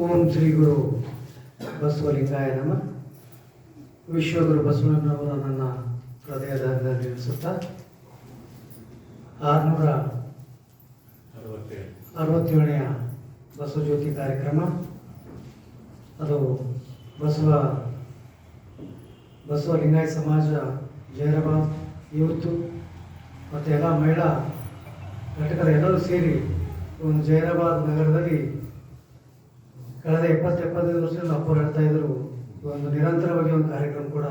ಓಂ ಶ್ರೀ ಗುರು ಬಸವಲಿಂಗಾಯ ನಮ. ವಿಶ್ವಗುರು ಬಸವಣ್ಣನವರ ನನ್ನ ಹೃದಯದಲ್ಲಿ ನಿಲ್ಲಿಸುತ್ತಾ 667ನೇ ಬಸವಜ್ಯೋತಿ ಕಾರ್ಯಕ್ರಮ, ಅದು ಬಸವ ಲಿಂಗಾಯ ಸಮಾಜ ಜೈರಾಬಾದ್ ಯೂತು ಮತ್ತು ಎಲ್ಲ ಮಹಿಳಾ ಘಟಕದ ಎಲ್ಲರೂ ಸೇರಿ ಒಂದು ಜೈರಾಬಾದ್ ನಗರದಲ್ಲಿ ಕಳೆದ 20-25 ವರ್ಷದಿಂದ ಅಪ್ಪರು ಹೇಳ್ತಾ ಇದ್ರು, ಒಂದು ನಿರಂತರವಾಗಿ ಒಂದು ಕಾರ್ಯಕ್ರಮ ಕೂಡ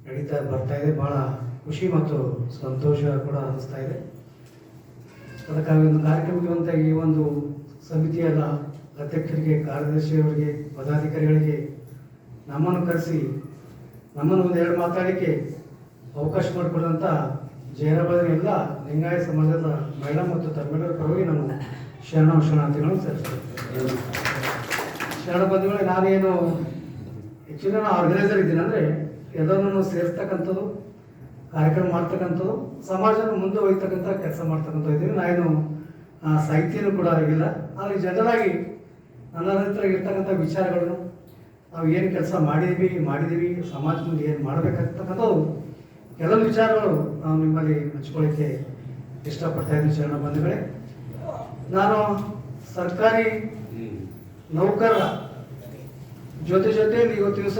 ನಡೀತಾ ಬರ್ತಾ ಇದೆ. ಭಾಳ ಖುಷಿ ಮತ್ತು ಸಂತೋಷ ಕೂಡ ಅನ್ನಿಸ್ತಾ ಇದೆ. ಅದಕ್ಕಾಗಿ ಒಂದು ಕಾರ್ಯಕ್ರಮಕ್ಕೆ ಈ ಒಂದು ಸಮಿತಿಯ ಅಧ್ಯಕ್ಷರಿಗೆ, ಕಾರ್ಯದರ್ಶಿಯವರಿಗೆ, ಪದಾಧಿಕಾರಿಗಳಿಗೆ ನಮ್ಮನ್ನು ಕರೆಸಿ ನಮ್ಮನ್ನು ಒಂದೆರಡು ಮಾತಾಡಲಿಕ್ಕೆ ಅವಕಾಶ ಮಾಡಿಕೊಡುವಂಥ ಜೈರಾಬಾದಿನ ಎಲ್ಲ ಲಿಂಗಾಯ ಸಮಾಜದ ಮಹಿಳಾ ಮತ್ತು ತಮ್ಮೆಲ್ಲರ ಪರವಾಗಿ ನಾನು ಶರಣಾರ್ಥಿಗಳನ್ನು ಸಲ್ಲಿಸ್ತೇನೆ. ಶರಣ ಬಂಧುಗಳೇ, ನಾನೇನು ಆ್ಯಕ್ಚುಲಿ ನಾನು ಆರ್ಗನೈಸರ್ ಇದ್ದೀನಿ. ಅಂದರೆ ಎಲ್ಲರನ್ನು ಸೇರಿಸ್ತಕ್ಕಂಥದ್ದು, ಕಾರ್ಯಕ್ರಮ ಮಾಡ್ತಕ್ಕಂಥದ್ದು, ಸಮಾಜನ ಮುಂದೆ ಒಯ್ತಕ್ಕಂಥ ಕೆಲಸ ಮಾಡ್ತಕ್ಕಂಥ ಇದ್ದೀವಿ. ನಾನೇನು ಸಾಹಿತ್ಯನೂ ಕೂಡ ಆಗಿಲ್ಲ. ಆದರೆ ಜನರಾಗಿ ನನ್ನ ಹತ್ರ ಇರ್ತಕ್ಕಂಥ ವಿಚಾರಗಳನ್ನು, ನಾವು ಏನು ಕೆಲಸ ಮಾಡಿದ್ದೀವಿ ಸಮಾಜ ಮುಂದೆ ಏನು ಮಾಡಬೇಕಾಗ್ತಕ್ಕಂಥದ್ದು ಕೆಲವೊಂದು ವಿಚಾರಗಳು ನಾವು ನಿಮ್ಮಲ್ಲಿ ಹಂಚ್ಕೊಳ್ಳಿಕ್ಕೆ ಇಷ್ಟಪಡ್ತಾ ಇದ್ದೀನಿ. ಶರಣ ಬಂಧುಗಳೇ, ನಾನು ಸರ್ಕಾರಿ ನೌಕರರ ಜೊತೆಯಲ್ಲಿ ಇವತ್ತು ದಿವಸ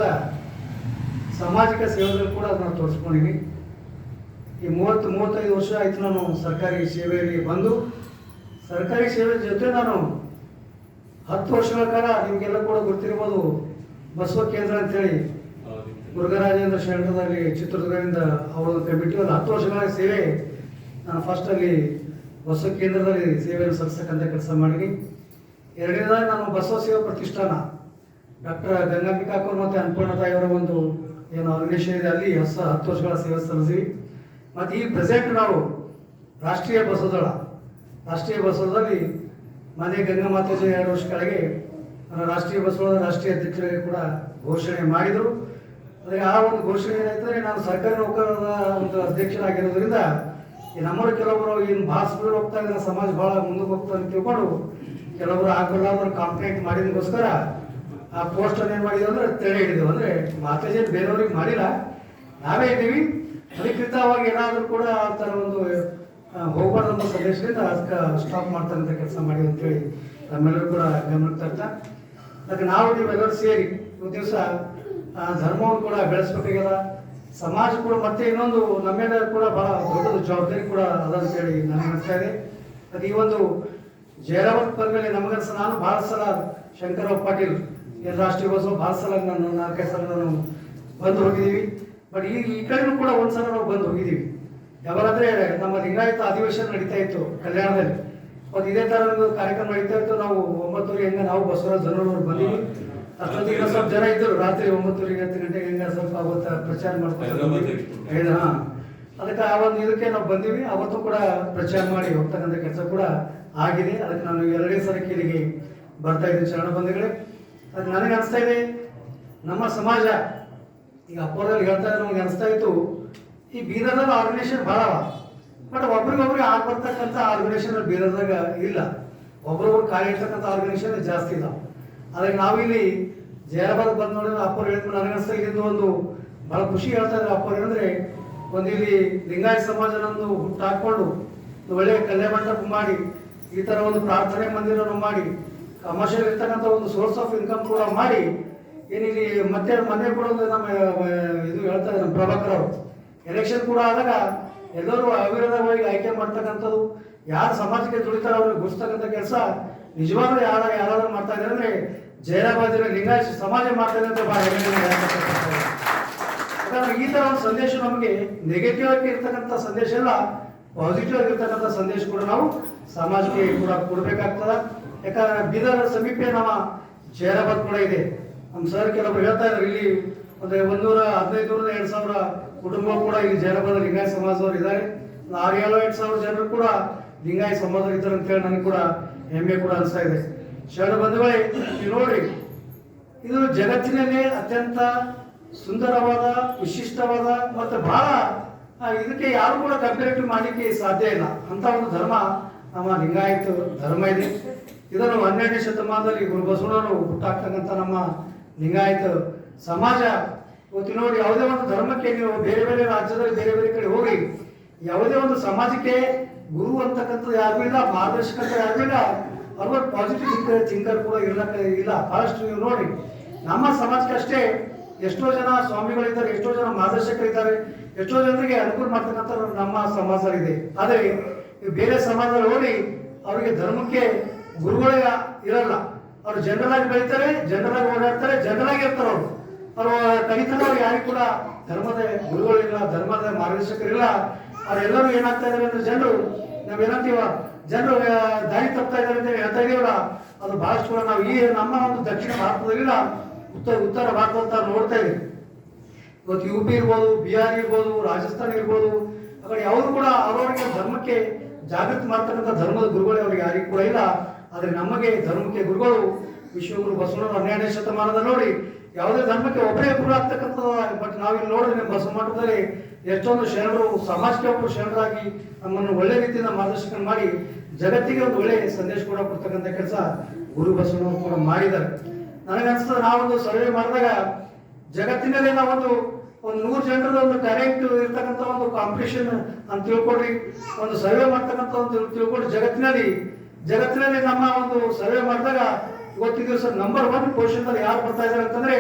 ಸಾಮಾಜಿಕ ಸೇವೆಗಳು ಕೂಡ ನಾನು ತೋರಿಸ್ಕೊಂಡಿದ್ದೀನಿ. ಈ 30-35 ವರ್ಷ ಆಯಿತು ನಾನು ಸರ್ಕಾರಿ ಸೇವೆಯಲ್ಲಿ ಬಂದು. ಸರ್ಕಾರಿ ಸೇವೆ ಜೊತೆ ನಾನು 10 ವರ್ಷಗಳ ಕಾಲ, ನಿಮಗೆಲ್ಲ ಕೂಡ ಗೊತ್ತಿರ್ಬೋದು, ಬಸವ ಕೇಂದ್ರ ಅಂತೇಳಿ ಮುರುಘರಾಜೇಂದ್ರ ಶರಣರಲ್ಲಿ ಚಿತ್ರದುರ್ಗದಿಂದ ಅವರ ಕಮಿಟಿಯಲ್ಲಿ 10 ವರ್ಷಗಳ ಸೇವೆ ನಾನು ಫಸ್ಟಲ್ಲಿ ಬಸವ ಕೇಂದ್ರದಲ್ಲಿ ಸೇವೆಯನ್ನು ಸಲ್ಲಿಸ್ತಕ್ಕಂಥ ಕೆಲಸ ಮಾಡೀನಿ. ಎರಡನೇದಾಗಿ ನಾನು ಬಸವ ಸೇವಾ ಪ್ರತಿಷ್ಠಾನ ಡಾಕ್ಟರ್ ಗಂಗಾಂಬಿಕಾಕರ್ ಮತ್ತು ಅನ್ನಪೂರ್ಣತಾಯಿಯವರ ಒಂದು ಏನು ಆರ್ಗನೈಸೇಷನ್ ಇದೆ, ಅಲ್ಲಿ 10 ವರ್ಷಗಳ ಸೇವೆ ಸಲ್ಲಿಸಿವಿ. ಮತ್ತು ಈ ಪ್ರೆಸೆಂಟ್ ನಾವು ರಾಷ್ಟ್ರೀಯ ಬಸವದಲ್ಲಿ ಮನೆ ಗಂಗಾಮಾತಾಜಿ 2 ವರ್ಷ ಕೆಳಗೆ ರಾಷ್ಟ್ರೀಯ ಬಸವದ ರಾಷ್ಟ್ರೀಯ ಅಧ್ಯಕ್ಷರಿಗೆ ಕೂಡ ಘೋಷಣೆ ಮಾಡಿದರು. ಆದರೆ ಆ ಒಂದು ಘೋಷಣೆ ಏನಾಯ್ತಂದರೆ, ನಾನು ಸರ್ಕಾರಿ ನೌಕರರ ಒಂದು ಅಧ್ಯಕ್ಷರಾಗಿರೋದ್ರಿಂದ ನಮ್ಮವರು ಕೆಲವರು ಏನು ಭಾಳ ಸ್ಪೀಡ್ ಹೋಗ್ತಾ ಇದ್ದಾರೆ, ಸಮಾಜ ಭಾಳ ಮುಂದಕ್ಕೆ ಹೋಗ್ತಾ ಅಂತ ತಿಳ್ಕೊಂಡು ಕೆಲವರು ಆಗಲಾದ್ರು ಕಂಪ್ಲೇಂಟ್ ಮಾಡಿದಕ್ಕೋಸ್ಕರ ಆ ಪೋಸ್ಟನ್ನು ಏನು ಮಾಡಿದ್ರು ಅಂದರೆ ತೆರೆ ಹಿಡಿದೆವು. ಅಂದರೆ ಮಾತಾಜಿ ಬೇರೆಯವ್ರಿಗೆ ಮಾಡಿಲ್ಲ, ನಾವೇ ಇದ್ದೀವಿ. ಅಧಿಕೃತವಾಗಿ ಏನಾದರೂ ಕೂಡ ಆ ಥರ ಒಂದು ಹೋಗಬಾರ್ದಂಥ ಸಂದೇಶದಿಂದ ಅದಕ್ಕೆ ಸ್ಟಾಪ್ ಮಾಡ್ತಕ್ಕಂಥ ಕೆಲಸ ಮಾಡಿದೆ ಅಂತೇಳಿ ನಮ್ಮೆಲ್ಲರೂ ಕೂಡ ಗಮನಕ್ಕೆ ತರ್ತಾ, ಅದಕ್ಕೆ ನಾವು ನೀವೆಲ್ಲರೂ ಸೇರಿ ಒಂದು ದಿವಸ ಧರ್ಮವನ್ನು ಕೂಡ ಬೆಳೆಸ್ಬೇಕಾಗ್ಯದ. ಸಮಾಜ ಕೂಡ ಮತ್ತೆ ಇನ್ನೊಂದು ನಮ್ಮೇಲೆ ಕೂಡ ಭಾಳ ದೊಡ್ಡದು ಜವಾಬ್ದಾರಿ ಕೂಡ ಅದ ಅಂತೇಳಿ ನನಗೆ ಅನಿಸ್ತಾ ಇದೆ. ಅದು ಈ ಒಂದು ಜೈರಾಬಾದ್ ಬಂದಮೇಲೆ ನಮಗನ್ಸ, ನಾನು ಭಾಳ ಸಲ ಶಂಕರರಾವ್ ಪಾಟೀಲ್ ರಾಷ್ಟ್ರೀಯ ಬಸವ ಭಾಳ ಸಲ ನಾನು 4-5 ಸಲ ನಾನು ಬಂದು ಹೋಗಿದ್ದೀವಿ. ಬಟ್ ಈ ಕಡೆನೂ ಕೂಡ ಒಂದ್ಸಲ ನಾವು ಬಂದು ಹೋಗಿದ್ದೀವಿ. ಯಾವಾಗಂದ್ರೆ ನಮ್ಮ ಲಿಂಗಾಯತ ಅಧಿವೇಶನ ನಡೀತಾ ಇತ್ತು ಕಲ್ಯಾಣದಲ್ಲಿ. ಮತ್ತು ಇದೇ ಥರ ಒಂದು ಕಾರ್ಯಕ್ರಮ ನಡೀತಾ ಇತ್ತು. ನಾವು 9 ಹೆಂಗೆ ನಾವು ಬಸವರಾಜ್ ಜನರವರು ಬಂದೀವಿ. ಅಷ್ಟೊತ್ತಿಗೆ ಸ್ವಲ್ಪ ಜನ ಇದ್ದರು. ರಾತ್ರಿ 9-10 ಗಂಟೆಗೆ ಹೆಂಗೆ ಸ್ವಲ್ಪ ಅವತ್ತು ಪ್ರಚಾರ ಮಾಡ್ಕೊಂಡು ಅದಕ್ಕೆ ಆ ಒಂದು ಇದಕ್ಕೆ ನಾವು ಬಂದೀವಿ. ಅವತ್ತು ಕೂಡ ಪ್ರಚಾರ ಮಾಡಿ ಹೋಗ್ತಕ್ಕಂಥ ಕೆಲಸ ಕೂಡ ಆಗಿದೆ. ಅದಕ್ಕೆ ನಾನು 2ನೇ ಸಲಕ್ಕೆ ಇಲ್ಲಿಗೆ ಬರ್ತಾ ಇದ್ದೀನಿ. ಶರಣ ಬಂಧುಗಳೇ, ಅದಕ್ಕೆ ನನಗೆ ಅನಿಸ್ತಾ ಇದೆ, ನಮ್ಮ ಸಮಾಜ ಈಗ ಅಪ್ಪರಲ್ಲಿ ಹೇಳ್ತಾ ಇದ್ರೆ ನಮಗೆ ಅನಿಸ್ತಾ ಇತ್ತು, ಈ ಬೀದರ್ದಾಗ ಆರ್ಗನೈಸೇಷನ್ ಭಾಳ ಅವ, ಬಟ್ ಒಬ್ರಿಗೊಬ್ರಿಗೆ ಬರ್ತಕ್ಕಂಥ ಆರ್ಗನೈಸೇಷನ್ ಬೀದರ್ದಾಗ ಇಲ್ಲ. ಒಬ್ರೊಬ್ರು ಖಾಲಿ ಇರ್ತಕ್ಕಂಥ ಆರ್ಗನೈಸೇಷನ್ ಜಾಸ್ತಿ ಇಲ್ಲ. ಆದರೆ ನಾವಿಲ್ಲಿ ಜೈರಾಬಾದ್ ಬಂದು ನೋಡಿದ್ರೆ ಅಪ್ಪರು ಹೇಳಿದ್ರು, ನನಗೆ ಅನಿಸ್ತಾ ಇದ್ದು ಒಂದು ಭಾಳ ಖುಷಿ ಹೇಳ್ತಾ ಇದ್ರು ಅಪ್ಪರು. ಏನಂದರೆ, ಒಂದು ಇಲ್ಲಿ ಲಿಂಗಾಯತ ಸಮಾಜನೊಂದು ಹುಟ್ಟು ಹಾಕ್ಕೊಂಡು ಒಳ್ಳೆಯ ಕಲ್ಯಾಣ ಮಂಟಪ ಮಾಡಿ, ಈ ಥರ ಒಂದು ಪ್ರಾರ್ಥನೆ ಮಂದಿರವನ್ನು ಮಾಡಿ, ಕಮರ್ಷಿಯಲ್ ಇರ್ತಕ್ಕಂಥ ಒಂದು ಸೋರ್ಸ್ ಆಫ್ ಇನ್ಕಮ್ ಕೂಡ ಮಾಡಿ, ಏನಿಲ್ಲಿ ಮತ್ತೆ ಮೊನ್ನೆ ಕೂಡ ಒಂದು ನಮ್ಮ ಇದು ಹೇಳ್ತಾ ಇದ್ದಾರೆ ನಮ್ಮ ಪ್ರಭಾಕರ್ ಅವರು, ಎಲೆಕ್ಷನ್ ಕೂಡ ಆದಾಗ ಎಲ್ಲರೂ ಅವಿರೋಧವಾಗಿ ಆಯ್ಕೆ ಮಾಡ್ತಕ್ಕಂಥದ್ದು, ಯಾರು ಸಮಾಜಕ್ಕೆ ದುಡಿತಾರೋ ಅವ್ರಿಗೆ ಗುಡಿಸ್ತಕ್ಕಂಥ ಕೆಲಸ ನಿಜವಾಗ್ಲೂ ಯಾರಾದ್ರೂ ಮಾಡ್ತಾ ಇದ್ದಾರೆ ಅಂದರೆ ಜೈರಾಬಾದಿನ ಲಿಂಗಾಯತ ಸಮಾಜ ಮಾಡ್ತಾ ಇದೆ ಅಂತ ಭಾಳ ಯಾಕಂದ್ರೆ ಈ ಥರ ಒಂದು ಸಂದೇಶ ನಮಗೆ ನೆಗೆಟಿವ್ ಆಗಿ ಇರ್ತಕ್ಕಂಥ ಸಂದೇಶ ಎಲ್ಲ ಪಾಸಿಟಿವ್ ಆಗಿರ್ತಕ್ಕಂಥ ಸಂದೇಶ ಕೂಡ ನಾವು ಸಮಾಜಕ್ಕೆ ಕೂಡ ಕೊಡಬೇಕಾಗ್ತದೆ. ಯಾಕಂದ್ರೆ ಬೀದರ್ ಸಮೀಪ ನಮ್ಮ ಜೈರಾಬಾದ್ ಕೂಡ ಇದೆ. ನಮ್ಮ ಸರ್ ಕೆಲವರು ಹೇಳ್ತಾ ಇದ್ದಾರೆ, ಇಲ್ಲಿ ಒಂದು 115-200 ಕುಟುಂಬ ಕೂಡ ಇಲ್ಲಿ ಜೈರಾಬಾದ್ ಲಿಂಗಾಯತ ಸಮಾಜದವರು ಇದ್ದಾರೆ. 6,000-8,000 ಜನರು ಕೂಡ ಲಿಂಗಾಯತ ಸಮಾಜದವರು ಇದ್ದಾರೆ ಅಂತೇಳಿ ನನಗೆ ಕೂಡ ಹೆಮ್ಮೆ ಕೂಡ ಅನಿಸ್ತಾ ಇದೆ. ಶರಣ ಬಂಧುಗಳೇ, ನೀವು ನೋಡ್ರಿ, ಇದು ಜಗತ್ತಿನಲ್ಲೇ ಅತ್ಯಂತ ಸುಂದರವಾದ, ವಿಶಿಷ್ಟವಾದ ಮತ್ತು ಬಹಳ ಇದಕ್ಕೆ ಯಾರು ಕೂಡ ಕಂಪೇರಿಟಿವ್ ಮಾಡಲಿಕ್ಕೆ ಸಾಧ್ಯ ಇಲ್ಲ ಅಂತ ಒಂದು ಧರ್ಮ ನಮ್ಮ ಲಿಂಗಾಯತ ಧರ್ಮ ಇದೆ. ಇದನ್ನು 12ನೇ ಶತಮಾನದಲ್ಲಿ ಗುರು ಬಸವಣ್ಣವರು ಹುಟ್ಟಾಕ್ತಕ್ಕಂಥ ನಮ್ಮ ಲಿಂಗಾಯತ ಸಮಾಜ ಇವತ್ತು ನೋಡಿ, ಯಾವುದೇ ಒಂದು ಧರ್ಮಕ್ಕೆ ನೀವು ಬೇರೆ ಬೇರೆ ರಾಜ್ಯದಲ್ಲಿ ಬೇರೆ ಬೇರೆ ಕಡೆ ಹೋಗಿ ಯಾವುದೇ ಒಂದು ಸಮಾಜಕ್ಕೆ ಗುರು ಅಂತಕ್ಕಂಥದ್ದು ಯಾರು ಇಲ್ಲ, ಮಾರ್ಗದರ್ಶಕಂತ ಯಾರು ಇಲ್ಲ, ಅವ್ರ ಪಾಸಿಟಿವ್ ಥಿಂಕರ್ ಕೂಡ ಇಲ್ಲ. ಬಹಳಷ್ಟು ನೀವು ನೋಡಿ ನಮ್ಮ ಸಮಾಜಕ್ಕೆ ಅಷ್ಟೇ ಎಷ್ಟೋ ಜನ ಸ್ವಾಮಿಗಳಿದ್ದಾರೆ, ಎಷ್ಟೋ ಜನ ಮಾರ್ಗದರ್ಶಕರಿದ್ದಾರೆ, ಎಷ್ಟೋ ಜನರಿಗೆ ಅನುಕೂಲ ಮಾಡ್ತಕ್ಕಂಥ ನಮ್ಮ ಸಮಾಜದಲ್ಲಿದೆ. ಆದರೆ ಬೇರೆ ಸಮಾಜದಲ್ಲಿ ಹೋಗಿ ಅವರಿಗೆ ಧರ್ಮಕ್ಕೆ ಗುರುಗಳೇ ಇರಲ್ಲ. ಅವರು ಜನರಲ್ ಆಗಿ ಬೆಳೀತಾರೆ, ಜನರಲ್ ಆಗಿ ಓಡಾಡ್ತಾರೆ, ಜನರಲ್ ಆಗಿ ಇರ್ತಾರೆ. ಅವರು ಕಲಿತಾರೆ, ಅವ್ರು ಯಾರಿಗೂ ಕೂಡ ಧರ್ಮದ ಗುರುಗಳಿಲ್ಲ, ಧರ್ಮದ ಮಾರ್ಗದರ್ಶಕರಿಲ್ಲ. ಅವರೆಲ್ಲರೂ ಏನಾಗ್ತಾ ಇದಾರೆ ಅಂದ್ರೆ ಜನರು ನಾವೇನಂತೀವ ಜನರು ದಾರಿ ತಪ್ತಾ ಇದ್ದಾರೆ ಅಂತ ಹೇಳ್ತಾ ಇದೀವಲ್ಲ, ಅದು ಬಹಳಷ್ಟು ಕೂಡ ನಾವು ಈ ನಮ್ಮ ಒಂದು ದಕ್ಷಿಣ ಭಾರತದಲ್ಲಿಲ್ಲ, ಉತ್ತರ ಭಾರತ ನೋಡ್ತಾ ಇದ್ದೀವಿ. ಇವತ್ತು UP ಇರ್ಬೋದು, ಬಿಹಾರ್ ಇರ್ಬೋದು, ರಾಜಸ್ಥಾನ ಇರ್ಬೋದು, ಆ ಕಡೆ ಯಾವುದು ಕೂಡ ಅವರವರಿಗೆ ಧರ್ಮಕ್ಕೆ ಜಾಗೃತಿ ಮಾಡ್ತಕ್ಕಂಥ ಧರ್ಮದ ಗುರುಗಳು ಅವ್ರಿಗೆ ಯಾರಿಗೂ ಕೂಡ ಇಲ್ಲ. ಆದರೆ ನಮಗೆ ಧರ್ಮಕ್ಕೆ ಗುರುಗಳು ವಿಶ್ವಗುರು ಬಸವಣ್ಣವರು 12ನೇ ಶತಮಾನದಲ್ಲಿ ನೋಡಿ ಯಾವುದೇ ಧರ್ಮಕ್ಕೆ ಒಬ್ಬರೇ ಗುರು ಆಗ್ತಕ್ಕಂಥದ್ದು. ಬಟ್ ನಾವಿಲ್ಲಿ ನೋಡಿದ್ರೆ ನಮ್ಮ ಬಸವ ಮಠದಲ್ಲಿ ಎಷ್ಟೊಂದು ಶರಣರು ಸಮಾಜಕ್ಕೆ ಒಬ್ಬರು ಶರಣರಾಗಿ ನಮ್ಮನ್ನು ಒಳ್ಳೆ ರೀತಿಯಿಂದ ಮಾರ್ಗದರ್ಶನ ಮಾಡಿ ಜಗತ್ತಿಗೆ ಒಂದು ಒಳ್ಳೆ ಸಂದೇಶ ಕೂಡ ಕೊಡ್ತಕ್ಕಂಥ ಕೆಲಸ ಗುರು ಬಸವಣ್ಣವರು ಕೂಡ ಮಾಡಿದ್ದಾರೆ. ನನಗನ್ಸ್ತದೆ, ನಾವೊಂದು ಸರ್ವೆ ಮಾಡಿದಾಗ ಜಗತ್ತಿನಲ್ಲಿ ನಾವೊಂದು 100 ಜನರದ ಒಂದು ಟ್ಯಾಲೆಂಟ್ ಇರ್ತಕ್ಕಂಥ ಒಂದು ಕಾಂಪಿಟೇಷನ್ ಅಂತ ತಿಳ್ಕೊಡ್ರಿ, ಒಂದು ಸರ್ವೆ ಮಾಡ್ತಕ್ಕಂಥ ಒಂದು ತಿಳ್ಕೊಡ್ರಿ. ಜಗತ್ತಿನಲ್ಲಿ ನಮ್ಮ ಒಂದು ಸರ್ವೆ ಮಾಡಿದಾಗ ಇವತ್ತಿನ ದಿವಸ ನಂಬರ್ 1 ಪೊಸಿಷನ್ ಅಲ್ಲಿ ಯಾರು ಬರ್ತಾ ಇದ್ದಾರೆ ಅಂತಂದ್ರೆ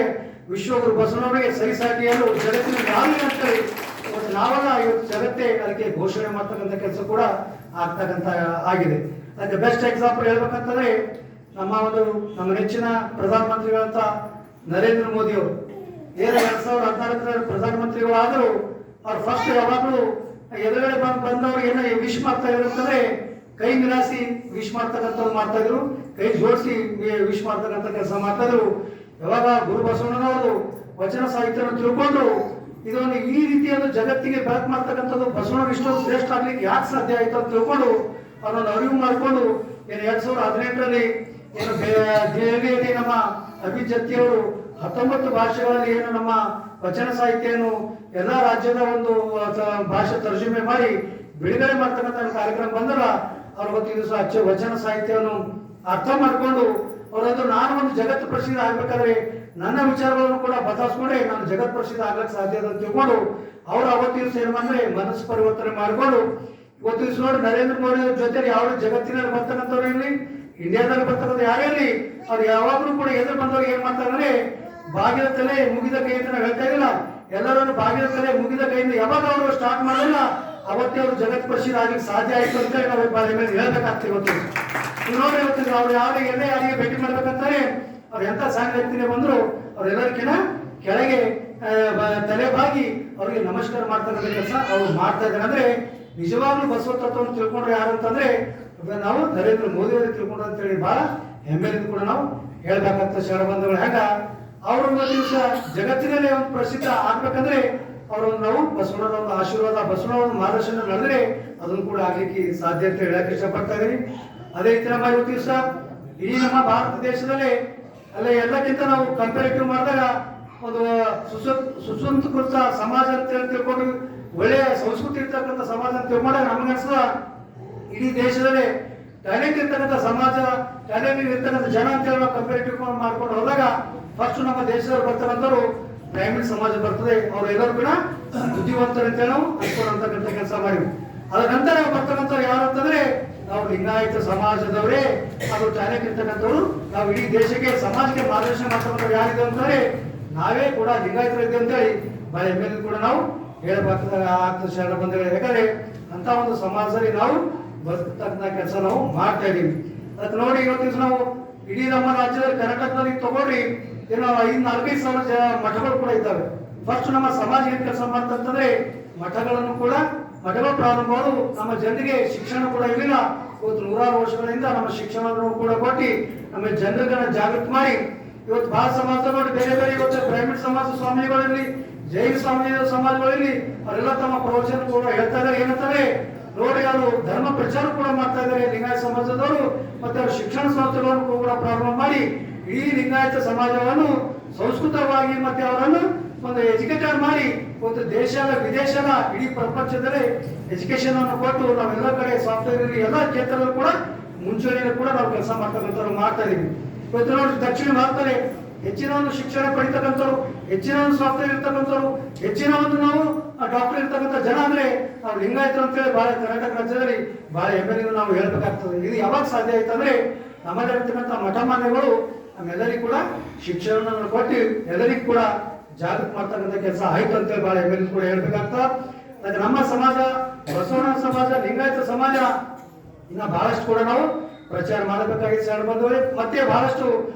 ವಿಶ್ವಗುರು ಬಸವಣ್ಣವರಿಗೆ ಸರಿಸಾಟಿಯಲ್ಲೂ ಜಗತ್ತಿನ ಯಾರು ಅಂತೇಳಿ ಇವತ್ತು ನಾವೆಲ್ಲ ಇವತ್ತು ಜಗತ್ತೇ ಅದಕ್ಕೆ ಘೋಷಣೆ ಮಾಡ್ತಕ್ಕಂಥ ಕೆಲಸ ಕೂಡ ಆಗ್ತಕ್ಕಂಥ ಆಗಿದೆ. ಅದಕ್ಕೆ ಬೆಸ್ಟ್ ಎಕ್ಸಾಂಪಲ್ ಹೇಳ್ಬೇಕಂತಂದ್ರೆ ನಮ್ಮ ನೆಚ್ಚಿನ ಪ್ರಧಾನಮಂತ್ರಿಗಳಂತ ನರೇಂದ್ರ ಮೋದಿ ಅವರು 2014 ಪ್ರಧಾನಮಂತ್ರಿಗಳಾದರೂ ಅವ್ರು ಫಸ್ಟ್ ಯಾವಾಗಲೂ ಎದುರುಗಡೆ ಬಂದವ್ರಿಗೆ ಏನೋ ವಿಶ್ ಮಾಡ್ತಾ ಇದ್ರು ಅಂತಂದ್ರೆ ಕೈ ಮಿಲಾಸಿ ವಿಶ್ ಮಾಡ್ತಕ್ಕಂಥದ್ದು ಮಾಡ್ತಾ ಇದ್ರು, ಕೈ ಜೋಡಿಸಿ ವಿಶ್ ಮಾಡ್ತಕ್ಕಂಥ ಕೆಲಸ ಮಾಡ್ತಾ ಇದ್ರು. ಯಾವಾಗ ಗುರು ಬಸವಣ್ಣನವರು ವಚನ ಸಾಹಿತ್ಯವನ್ನು ತಿಳ್ಕೊಂಡು ಇದೊಂದು ಈ ರೀತಿಯಾದ ಜಗತ್ತಿಗೆ ಬೆಳಕು ಮಾಡ್ತಕ್ಕಂಥದ್ದು ಬಸವಣ್ಣ ಇಷ್ಟೊಂದು ಶ್ರೇಷ್ಠ ಆಗ್ಲಿಕ್ಕೆ ಯಾಕೆ ಸಾಧ್ಯ ಆಯ್ತು ಅಂತ ತಿಳ್ಕೊಂಡು ಅವರನ್ನು ಅರಿವು ಮಾಡಿಕೊಂಡು 2018ರಲ್ಲಿ ಏನು ದೆಹಲಿಯಲ್ಲಿ ನಮ್ಮ ಅಭಿಜತ್ತಿಯವರು 19 ಭಾಷೆಗಳಲ್ಲಿ ಏನು ನಮ್ಮ ವಚನ ಸಾಹಿತ್ಯವನ್ನು ಎಲ್ಲ ರಾಜ್ಯದ ಒಂದು ಭಾಷೆ ತರ್ಜುಮೆ ಮಾಡಿ ಬಿಡುಗಡೆ ಮಾಡ್ತಕ್ಕಂಥ ಕಾರ್ಯಕ್ರಮ ಬಂದಲ್ಲ, ಅವ್ರ ಇವತ್ತಿನ ದಿವಸ ವಚನ ಸಾಹಿತ್ಯವನ್ನು ಅರ್ಥ ಮಾಡಿಕೊಂಡು ಅವರದ್ದು ನಾನು ಒಂದು ಜಗತ್ತು ಪ್ರಸಿದ್ಧ ಆಗ್ಬೇಕಾದ್ರೆ ನನ್ನ ವಿಚಾರಗಳನ್ನು ಕೂಡ ಬದಲಾಯಿಸ್ಕೊಂಡ್ರೆ ನಾನು ಜಗತ್ ಪ್ರಸಿದ್ಧ ಆಗ್ಲಿಕ್ಕೆ ಸಾಧ್ಯ ಅಂತ ತಿಳ್ಕೊಂಡು ಅವರು ಅವತ್ತಿನ ದಿವಸ ಏನು ಮಾಡಿದ್ರೆ ಮನಸ್ಸು ಪರಿವರ್ತನೆ ಮಾಡಿಕೊಂಡು ಇವತ್ತು ದಿವಸ ನೋಡಿ ನರೇಂದ್ರ ಮೋದಿ ಅವ್ರ ಜೊತೆ ಯಾವ ಜಗತ್ತಿನಲ್ಲಿ ಬರ್ತಕ್ಕಂಥವ್ರು ಇರಲಿ, ಇಂಡಿಯಾದಲ್ಲಿ ಬರ್ತಕ್ಕಂಥ ಯಾರೇ ಇರಲಿ, ಅವ್ರು ಯಾವಾಗಲೂ ಕೂಡ ಎದುರು ಬಂದವ್ರು ಏನ್ ಮಾಡ್ತಾರೆ ಅಂದ್ರೆ ಬಾಗಿಲ ತಲೆ ಮುಗಿದ ಕೈ ಅಂತ ನಾವು ಹೇಳ್ತಾ ಇದಿಲ್ಲ, ಎಲ್ಲರನ್ನು ಬಾಗಿಲ ತಲೆ ಮುಗಿದ ಕೈಯಿಂದ ಯಾವಾಗ ಅವರು ಸ್ಟಾರ್ಟ್ ಮಾಡಲ್ಲ ಅವತ್ತೇ ಅವರು ಜಗತ್ ಪ್ರಸಿದ್ಧ ಆಗ್ಲಿಕ್ಕೆ ಸಾಧ್ಯ ಆಯ್ತು ಅಂತ ನಾವು ಬಾರಿ ಮೇಲೆ ಹೇಳ್ಬೇಕಾಗ್ತದೆ. ಇವತ್ತು ನೋಡಿ ಇವತ್ತು ಅವ್ರು ಎಲ್ಲೇ ಯಾರಿಗೆ ಭೇಟಿ ಮಾಡ್ಬೇಕಂತಾರೆ ಅವ್ರು ಎಂತ ಸಣ್ಣ ವ್ಯಕ್ತಿನೇ ಬಂದ್ರು ಅವ್ರೆಲ್ಲರಿಗಿನ ಕೆಳಗೆ ತಲೆ ಬಾಗಿ ಅವ್ರಿಗೆ ನಮಸ್ಕಾರ ಮಾಡ್ತಕ್ಕಂಥ ಕೆಲಸ ಅವ್ರು ಮಾಡ್ತಾ ಇದ್ದಾರೆ. ಅಂದ್ರೆ ನಿಜವಾಗ್ಲೂ ಬಸವ ತತ್ವವನ್ನು ತಿಳ್ಕೊಂಡ್ರೆ ಯಾರು ಅಂತಂದ್ರೆ ನಾವು ನರೇಂದ್ರ ಮೋದಿ ಅವರಿಗೆ ತಿಳ್ಕೊಂಡ್ರು ಅಂತ ಹೇಳಿ ಬಹಳ ಹೆಮ್ಮೆಯಿಂದ ಕೂಡ ನಾವು ಹೇಳ್ಬೇಕಾಗ್ತದೆ. ಶರಣ ಬಂಧುಗಳು ಹೆಂಗ ಅವರು ಒಂದು ದಿವಸ ಜಗತ್ತಿನಲ್ಲಿ ಒಂದು ಪ್ರಸಿದ್ಧ ಆಗ್ಬೇಕಂದ್ರೆ ಅವರನ್ನು ನಾವು ಬಸವಣ್ಣನ ಒಂದು ಆಶೀರ್ವಾದ, ಬಸವಣ್ಣನ ಒಂದು ಮಾರ್ಗದರ್ಶನ ನಡೆದ್ರೆ ಅದನ್ನು ಕೂಡ ಆಗ್ಲಿಕ್ಕೆ ಸಾಧ್ಯ ಅಂತ ಹೇಳಕ್ಕೆ ಇಷ್ಟಪಡ್ತಾ ಇದೀನಿ. ಅದೇ ರೀತಿ ನಮ್ಮ ಇವತ್ತು ದಿವಸ ಇಡೀ ನಮ್ಮ ಭಾರತ ದೇಶದಲ್ಲಿ ಅಲ್ಲೇ ಎಲ್ಲಕ್ಕಿಂತ ನಾವು ಕಂಪೇರಿಟಿವ್ ಮಾಡಿದಾಗ ಒಂದು ಸುಸಂಸ್ಕೃತ ಸಮಾಜ ಅಂತ ಹೇಳಿ ತಿಳ್ಕೊಂಡು ಒಳ್ಳೆಯ ಸಂಸ್ಕೃತಿ ಇರ್ತಕ್ಕಂಥ ಸಮಾಜ ಅಂತ ತಿಳ್ಕೊಂಡಾಗ ನಮಗನ್ಸದ ಇಡೀ ದೇಶದಲ್ಲಿ ಟ್ಯಾಲೆಂಟ್ ಇರ್ತಕ್ಕಂಥ ಸಮಾಜ, ಟ್ಯಾಲೆಂಟ್ ಇರ್ತಕ್ಕಂಥ ಜನ ಅಂತ ಹೇಳಿ ನಾವು ಕಂಪೇರಿಟಿವ್ ಮಾಡ್ಕೊಂಡು ಹೋದಾಗ ಫಸ್ಟ್ ನಮ್ಮ ದೇಶದಲ್ಲಿ ಬರ್ತಕ್ಕಂಥವ್ರು ಬ್ರಾಹ್ಮಣ ಸಮಾಜ ಬರ್ತದೆ. ಅವ್ರು ಎಲ್ಲರೂ ಕೂಡ ಬುದ್ಧಿವಂತರು ಅಂತ ನಾವು ಅನ್ಕೊಂಡಂತಕ್ಕಂಥ ಕೆಲಸ ಮಾಡಿವಿ. ಅದ್ರ ನಂತರ ಬರ್ತಕ್ಕಂಥವ್ರು ಯಾರು ಅಂತಂದ್ರೆ ನಾವು ಲಿಂಗಾಯತ ಸಮಾಜದವರೇ, ಅದು ಟ್ಯಾಲೆಂಟ್ ಇರ್ತಕ್ಕಂಥವ್ರು. ನಾವು ಇಡೀ ದೇಶಕ್ಕೆ ಸಮಾಜಕ್ಕೆ ಮಾರ್ಗದರ್ಶನ ಮಾಡ್ತಕ್ಕಂಥವ್ರು ಯಾರಿದೆ ಅಂತಾರೆ ನಾವೇ ಕೂಡ ಲಿಂಗಾಯತರು ಇದ್ದೇವೆ ಅಂತೇಳಿ ಬಹಳ ಹೆಮ್ಮೆಯಿಂದ ಕೂಡ ನಾವು ಹೇಳ್ಬೇಕಾಗ್ತದೆ ಶರಣ ಬಂಧುಗಳೇ. ಯಾಕಂದ್ರೆ ಅಂತ ಒಂದು ಸಮಾಜದಲ್ಲಿ ನಾವು ಬರ್ತಕ್ಕಂಥ ಕೆಲಸ ನಾವು ಮಾಡ್ತಾ ಇದೀವಿ. ಅದಕ್ಕೆ ನೋಡಿ ಇವತ್ತು ದಿವಸ ನಾವು ಇಡೀ ನಮ್ಮ ರಾಜ್ಯದಲ್ಲಿ ಕರ್ನಾಟಕದಲ್ಲಿ ತಗೊಳ್ರಿ ಏನೋ 5-4 ಸಾವಿರ ಮಠಗಳು ಕೂಡ ಇದ್ದಾವೆ. ಫಸ್ಟ್ ನಮ್ಮ ಸಮಾಜ ಏನ್ ಕೆಲಸ ಮಾಡ್ತಂತಂದ್ರೆ ಮಠಗಳು ಪ್ರಾರಂಭವಾದವು. ನಮ್ಮ ಜನರಿಗೆ ಶಿಕ್ಷಣ ಕೂಡ ಇರಲಿಲ್ಲ. ಇವತ್ತು 100 ವರ್ಷಗಳಿಂದ ನಮ್ಮ ಶಿಕ್ಷಣವನ್ನು ಕೂಡ ಕೊಟ್ಟು ನಮ್ಮ ಜನರುಗಳನ್ನ ಜಾಗೃತಿ ಮಾಡಿ ಇವತ್ತು ಬಹಳ ಸಮಾಜ ನೋಡಿ ಬೇರೆ ಬೇರೆ ಇವತ್ತು ಬ್ರಾಹ್ಮಣ ಸಮಾಜ ಸ್ವಾಮಿಗಳಿರಲಿ, ಜೈನ ಸ್ವಾಮಿ ಸಮಾಜಗಳಿರಲಿ, ಅವರೆಲ್ಲ ತಮ್ಮ ಪ್ರವಚನ ಕೂಡ ಹೇಳ್ತಾ ಇದ್ದಾರೆ. ಏನಂತಾರೆ ನೋಡಿ ಅವರು ಧರ್ಮ ಪ್ರಚಾರ ಕೂಡ ಮಾಡ್ತಾ ಇದ್ದಾರೆ ಲಿಂಗಾಯತ ಸಮಾಜದವರು. ಮತ್ತೆ ಅವರು ಶಿಕ್ಷಣ ಸಂಸ್ಥೆಗಳನ್ನು ಕೂಡ ಪ್ರಾರಂಭ ಮಾಡಿ ಇಡೀ ಲಿಂಗಾಯತ ಸಮಾಜವನ್ನು ಸಂಸ್ಕೃತವಾಗಿ ಮತ್ತೆ ಅವರನ್ನು ಒಂದು ಎಜುಕೇಟೆಡ್ ಮಾಡಿ ಒಂದು ದೇಶದ ವಿದೇಶದ ಇಡೀ ಪ್ರಪಂಚದಲ್ಲಿ ಎಜುಕೇಶನ್ ಅನ್ನು ಕೊಟ್ಟು ನಾವೆಲ್ಲ ಕಡೆ ಸಾಫ್ಟ್ವೇರ್ ಎಲ್ಲ ಕ್ಷೇತ್ರದಲ್ಲೂ ಕೂಡ ಮುಂಚೂಣಿಯಲ್ಲಿ ಕೂಡ ನಾವು ಕೆಲಸ ಮಾಡ್ತಕ್ಕಂಥವ್ರು ಮಾಡ್ತಾ ಇದೀವಿ. ಇವತ್ತು ನೋಡಿ ದಕ್ಷಿಣ ಭಾರತದಲ್ಲಿ ಹೆಚ್ಚಿನ ಒಂದು ಶಿಕ್ಷಣ ಪಡಿತಕ್ಕಂಥವ್ರು, ಹೆಚ್ಚಿನ ಒಂದು ಸಾಫ್ಟ್ವೇರ್ ಇರ್ತಕ್ಕಂಥವ್ರು, ಹೆಚ್ಚಿನ ಒಂದು ನಾವು ಡಾಕ್ಟರ್ ಇರ್ತಕ್ಕಂಥ ಜನ ಅಂದ್ರೆ ನಾವು ಲಿಂಗಾಯತರು ಅಂತೇಳಿ ಬಹಳ ಕರ್ನಾಟಕ ರಾಜ್ಯದಲ್ಲಿ ಬಹಳ ಹೆಮ್ಮೆಯಿಂದ ನಾವು ಹೇಳ್ಬೇಕಾಗ್ತದೆ. ಇದು ಯಾವಾಗ ಸಾಧ್ಯ ಆಯ್ತು ಅಂದ್ರೆ ನಮ್ಮಲ್ಲಿರ್ತಕ್ಕಂಥ ಮಠ ಮಾನ್ಯಗಳು ನಮ್ಮೆಲ್ಲರಿಗೂ ಕೂಡ ಶಿಕ್ಷಣವನ್ನು ಕೊಟ್ಟು ಎಲ್ಲರಿಗೂ ಕೂಡ ಜಾಗೃತಿ ಮಾಡ್ತಕ್ಕಂಥ ಕೆಲಸ ಆಯ್ತು ಅಂತೇಳಿ ಬಹಳ ಹೆಮ್ಮೆಯಿಂದ ಕೂಡ ಹೇಳ್ಬೇಕಾಗ್ತದೆ. ಅದಕ್ಕೆ ನಮ್ಮ ಸಮಾಜ, ಬಸವಣ್ಣ ಸಮಾಜ, ಲಿಂಗಾಯತ ಸಮಾಜ ಇನ್ನ ಬಹಳಷ್ಟು ಕೂಡ ನಾವು ಪ್ರಚಾರ ಮಾಡಬೇಕಾಗಿದೆ ಶರಣ ಬಂಧುಗಳೇ. ಮತ್ತೆ ಬಹಳಷ್ಟು